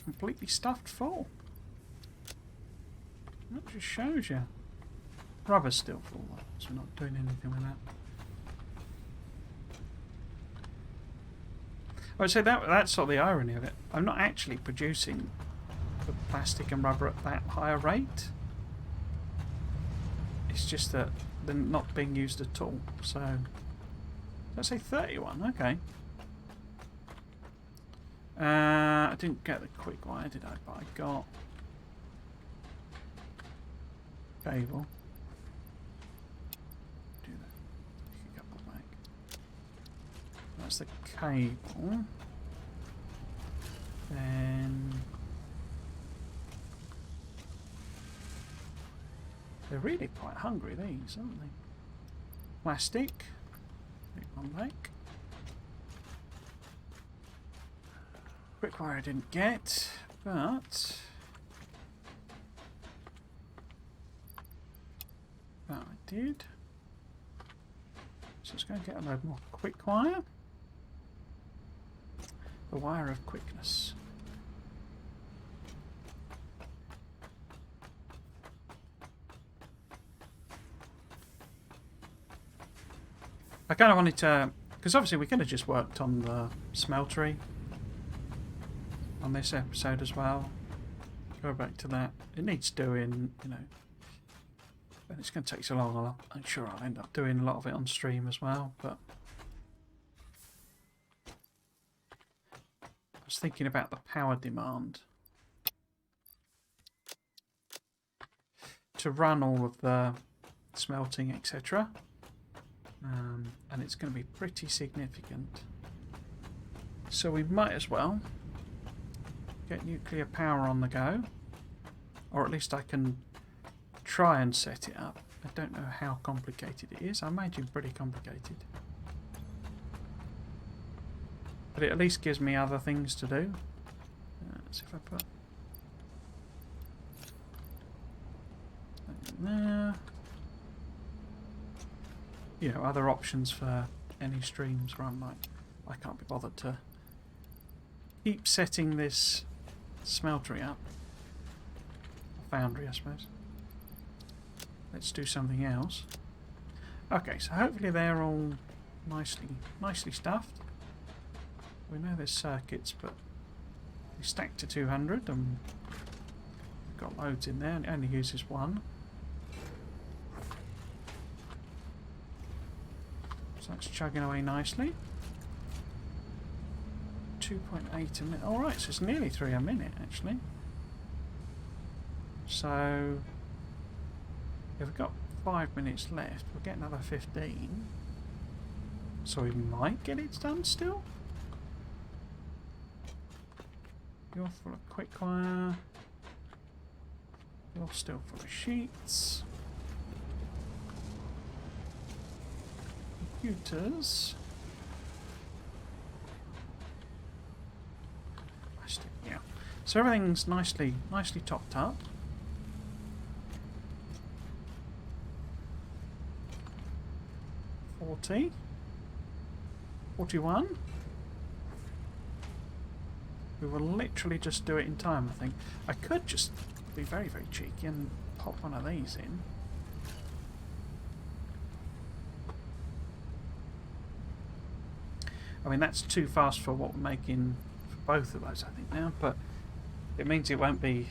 completely stuffed full. That just shows you. Rubber's still full though, so we're not doing anything with that. I would say that's sort of the irony of it. I'm not actually producing the plastic and rubber at that higher rate. It's just that they're not being used at all. So, let's say 31. Okay. I didn't get the quick wire, did I? But I got cable. Do that. Pick a couple back. That's the cable. Then they're really quite hungry, these, aren't they? Plastic. Take one back. Quick wire I didn't get, but that I did. So let's go and get a load more quick wire. The wire of quickness. I kind of wanted to, because obviously we could have just worked on the smeltery on this episode as well. Go back to that. It needs doing, you know, and it's going to take so long. I'm sure I'll end up doing a lot of it on stream as well, but I was thinking about the power demand to run all of the smelting, etc. And it's going to be pretty significant. So we might as well get nuclear power on the go, or at least I can try and set it up. I don't know how complicated it is. I imagine pretty complicated, but it at least gives me other things to do. Let's see if I put that in there. You know, other options for any streams where I'm like, I can't be bothered to keep setting this smeltery up. Foundry, I suppose. Let's do something else. Okay, so hopefully they're all nicely stuffed. We know there's circuits, but we stacked to 200 and we've got loads in there, and it only uses one. So that's chugging away nicely. 2.8 a minute. Alright, so it's nearly 3 a minute actually. So if we've got 5 minutes left, we'll get another 15. So we might get it done still. You're full of quick wire. You're still full of sheets. Computers. Yeah. So everything's nicely topped up. 40. 41. We will literally just do it in time, I think. I could just be very, very cheeky and pop one of these in. I mean, that's too fast for what we're making for both of those, I think, now, but it means it won't be,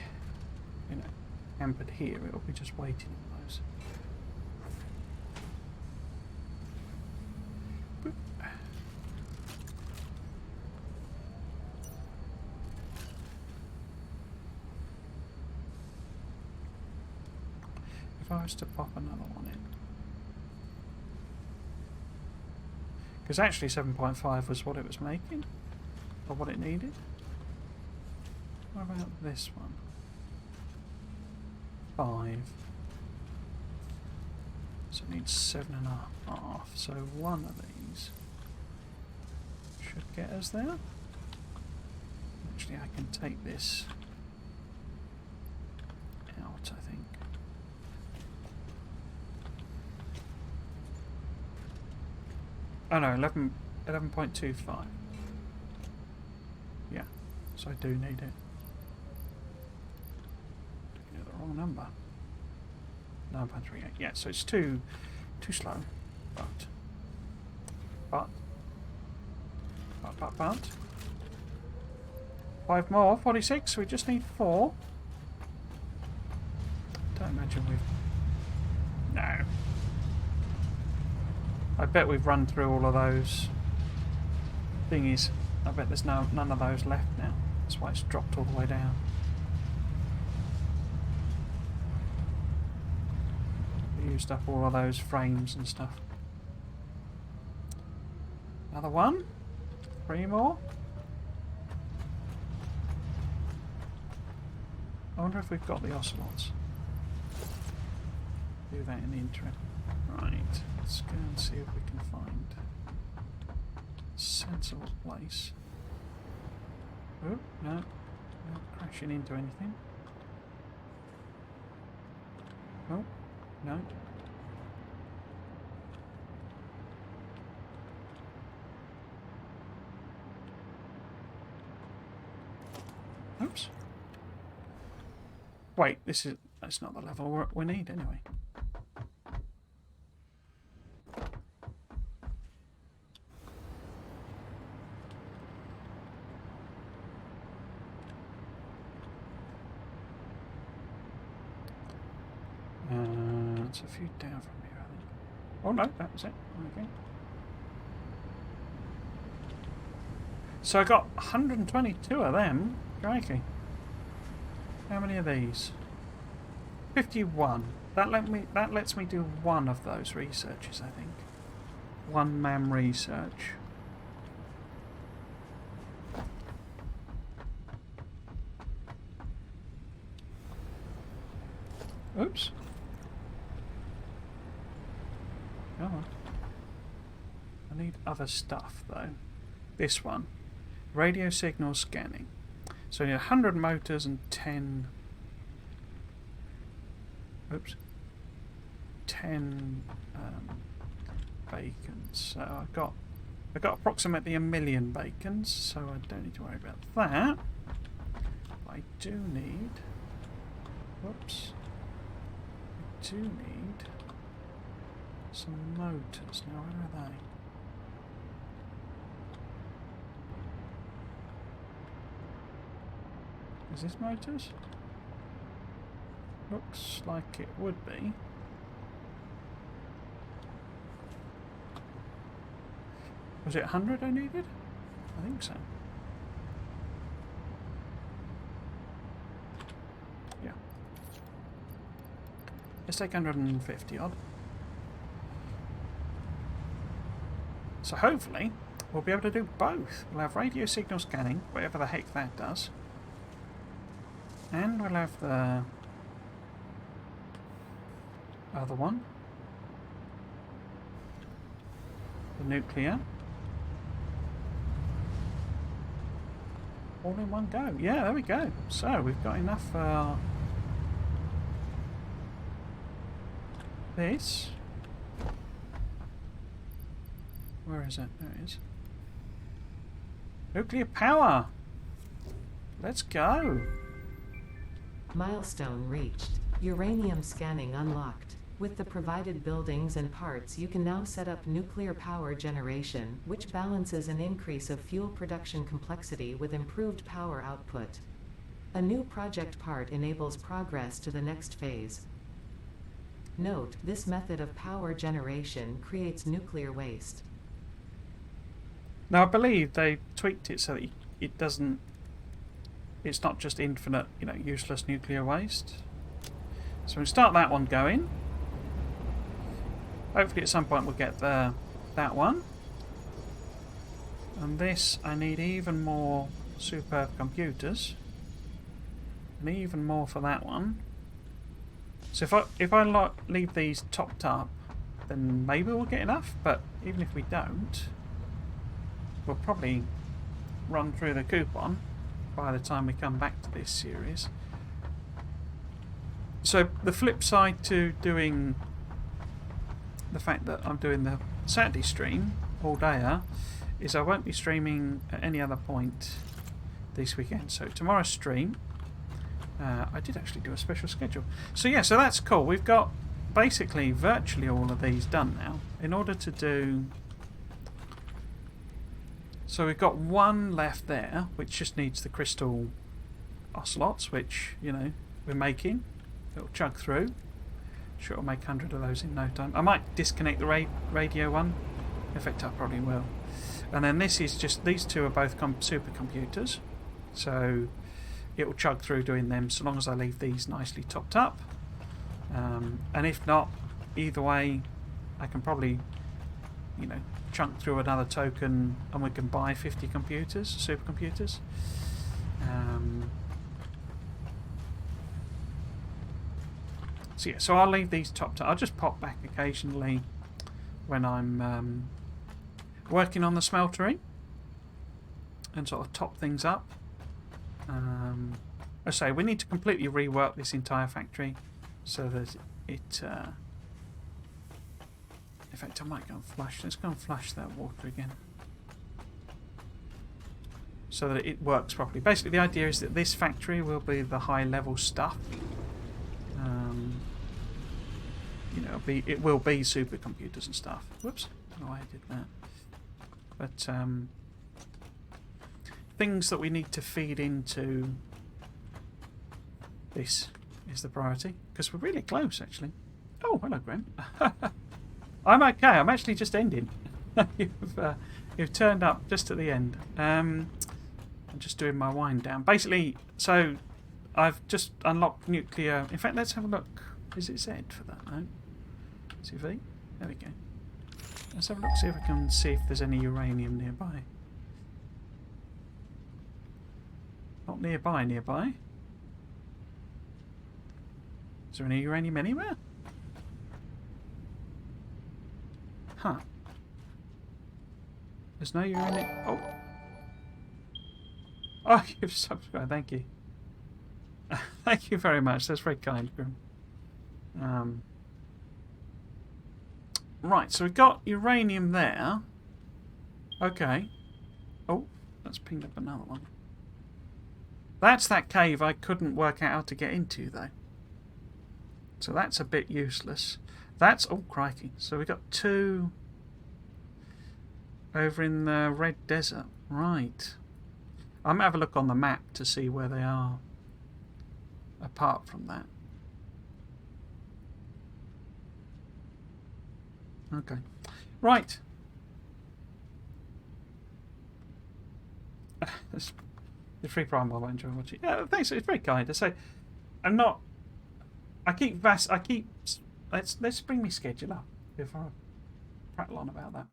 you know, hampered here. It'll be just waiting on those. Boop. If I was to pop another one in. Because actually 7.5 was what it was making, or what it needed. What about this one? 5. So it needs 7.5. So one of these should get us there. Actually, I can take this out, I think. Oh no, 11.25. Yeah, so I do need it. Yeah, the wrong number. 9.38. Yeah, so it's too slow. But 5 more, 46. We just need 4. Don't imagine we've. No. I bet we've run through all of those thingies. I bet there's none of those left now. That's why it's dropped all the way down. We used up all of those frames and stuff. Another one. 3 more. I wonder if we've got the ocelots. Do that in the interim. Right, let's go and see if we can find a sensible place. Oh, no, not crashing into anything. Oh, no. Oops. Wait, that's not the level we need anyway. It's a few down from here, I think. Oh no, that was it. Okay. So I got 122 of them. Crikey. How many of these? 51. That lets me do one of those researches, I think. One man research. Oops. Come on. I need other stuff though. This one. Radio signal scanning. So I need 100 motors and 10. Oops. 10 bacons. So I got approximately 1 million bacons, so I don't need to worry about that. I do need. Whoops. I do need some motors. Now where are they? Is this motors? Looks like it would be. Was it 100 I needed? I think so. Yeah. Let's take 150 odd. So hopefully we'll be able to do both. We'll have radio signal scanning, whatever the heck that does. And we'll have the other one. The nuclear. All in one go. Yeah, there we go. So we've got enough for this. Where is it? There it is. Nuclear power. Let's go. Milestone reached. Uranium scanning unlocked. With the provided buildings and parts, you can now set up nuclear power generation, which balances an increase of fuel production complexity with improved power output. A new project part enables progress to the next phase. Note, this method of power generation creates nuclear waste. Now I believe they tweaked it so that it doesn't. It's not just infinite, useless nuclear waste. So we'll start that one going. Hopefully at some point we'll get that one. And this, I need even more superb computers. And even more for that one. So if I leave these topped up, then maybe we'll get enough. But even if we don't, we'll probably run through the coupon by the time we come back to this series. So the flip side to doing the fact that I'm doing the Saturday stream all day is I won't be streaming at any other point this weekend. So tomorrow's stream, I did actually do a special schedule. So yeah, so that's cool. We've got basically virtually all of these done now. In order to do... So we've got one left there, which just needs the crystal ocelots, which, we're making. It'll chug through. Sure, it'll make 100 of those in no time. I might disconnect the radio one. In fact, I probably will. And then this is just... These two are both supercomputers. So it will chug through doing them so long as I leave these nicely topped up. And if not, either way, I can probably, chunk through another token and we can buy 50 computers, supercomputers. So yeah, so I'll leave these topped up. I'll just pop back occasionally when I'm working on the smeltery and sort of top things up. I say we need to completely rework this entire factory so that it... in fact, I might go and flush. Let's go and flush that water again. So that it works properly. Basically, the idea is that this factory will be the high-level stuff. It will be supercomputers and stuff. Whoops. I don't know why I did that. But things that we need to feed into this is the priority. Because we're really close, actually. Oh, hello, Graham. I'm okay. I'm actually just ending. You've turned up just at the end. I'm just doing my wind down. Basically, so I've just unlocked nuclear... In fact, let's have a look. Is it Z for that? No. CV? There we go. Let's have a look, see if we can see if there's any uranium nearby. Not nearby. Is there any uranium anywhere? Huh. There's no uranium. Oh! Oh, you've subscribed. Thank you. Thank you very much. That's very kind, Grim. Right, so we've got uranium there. Okay. Oh, that's pinged up another one. That's that cave I couldn't work out how to get into, though. So that's a bit useless. That's... Oh, crikey. So we've got two over in the Red Desert. Right. I'm going to have a look on the map to see where they are apart from that. Okay. Right. The free prime while I enjoy watching. Yeah, thanks. It's very kind. I say, I'm not... Let's bring me schedule up before I prattle on about that.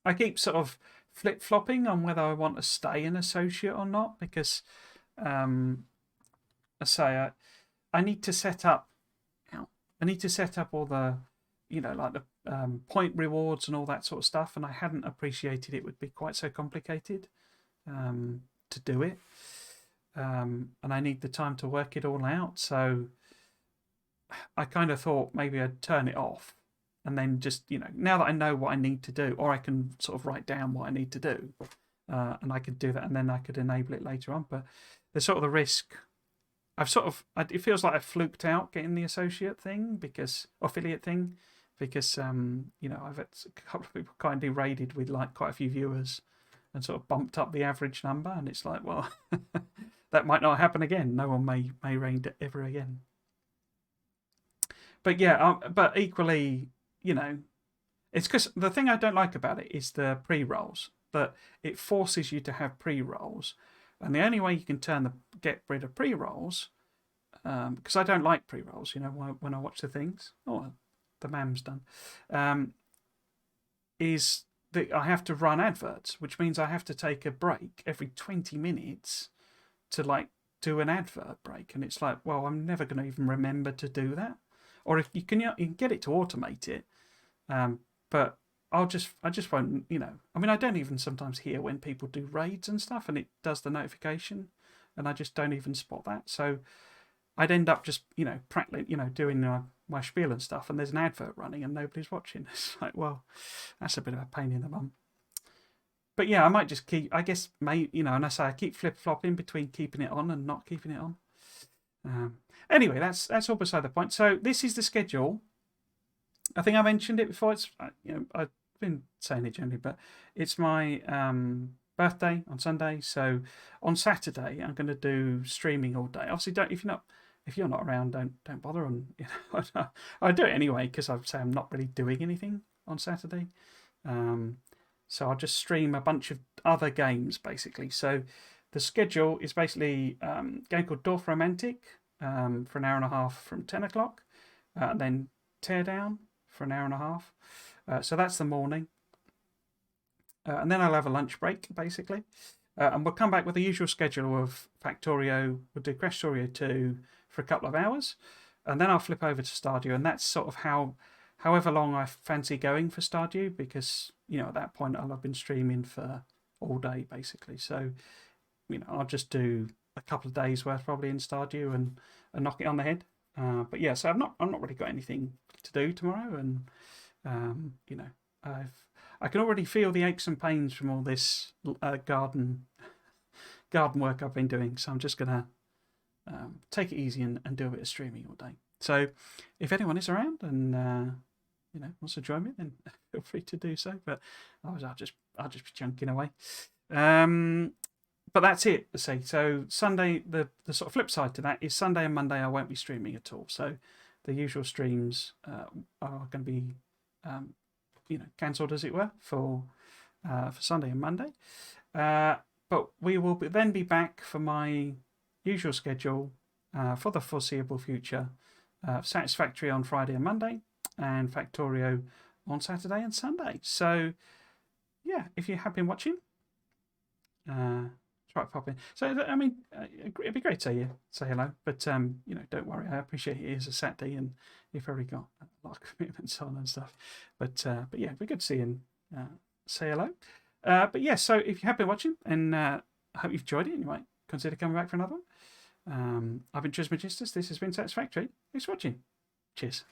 I keep sort of flip-flopping on whether I want to stay an associate or not because I say I need to set up all the like the point rewards and all that sort of stuff, and I hadn't appreciated it would be quite so complicated to do it, and I need the time to work it all out. So I kind of thought maybe I'd turn it off and then just, now that I know what I need to do, or I can sort of write down what I need to do, and I could do that, and then I could enable it later on. But there's sort of the risk. It feels like I fluked out getting the associate thing affiliate thing, because I've had a couple of people kindly raided with like quite a few viewers, and sort of bumped up the average number, and it's like, well, that might not happen again. No one may raid ever again. But yeah, but equally, it's because the thing I don't like about it is the pre-rolls, that it forces you to have pre-rolls. And the only way you can get rid of pre-rolls, because I don't like pre-rolls, when I watch the things, the mam's done, is that I have to run adverts, which means I have to take a break every 20 minutes to like do an advert break. And it's like, well, I'm never going to even remember to do that. Or if you can get it to automate it, but I just won't, I don't even sometimes hear when people do raids and stuff, and it does the notification, and I just don't even spot that. So I'd end up just, practically, doing my spiel and stuff, and there's an advert running and nobody's watching. It's like, well, that's a bit of a pain in the bum. But yeah, I might just keep, I guess, and I say I keep flip-flopping between keeping it on and not keeping it on. Anyway, that's all beside the point. So this is the schedule. I think I mentioned it before. It's I've been saying it generally, but it's my birthday on Sunday. So on Saturday, I'm going to do streaming all day. Obviously, if you're not around, don't bother. And I do it anyway because I say I'm not really doing anything on Saturday. So I'll just stream a bunch of other games basically. So the schedule is basically a game called Dorf Romantic for an hour and a half from 10 o'clock, and then Teardown for an hour and a half. So that's the morning. And then I'll have a lunch break, basically. And we'll come back with the usual schedule of Factorio. We'll do Crash Storio 2 for a couple of hours. And then I'll flip over to Stardew. And that's sort of however long I fancy going for Stardew, because, at that point I'll have been streaming for all day, basically. So, I'll just do a couple of days worth probably in Stardew and knock it on the head. But yeah, so I've not really got anything to do tomorrow, and I can already feel the aches and pains from all this garden work I've been doing. So I'm just gonna take it easy and do a bit of streaming all day. So if anyone is around and wants to join me, then feel free to do so. But I'll just be chunking away. But that's it. So Sunday, the sort of flip side to that is Sunday and Monday I won't be streaming at all. So the usual streams are going to be cancelled, as it were, for Sunday and Monday. But we will then be back for my usual schedule for the foreseeable future. Satisfactory on Friday and Monday, and Factorio on Saturday and Sunday. So yeah, if you have been watching, try to pop in. So it'd be great to say hello, but don't worry, I appreciate it is a Saturday and you've already got a lot of commitments on and stuff. But yeah, it'd be good to see you and say hello. But yeah, so if you have been watching, and I hope you've enjoyed it, and you might consider coming back for another one. I've been Trismegistus. This has been Satisfactory. Thanks for watching. Cheers.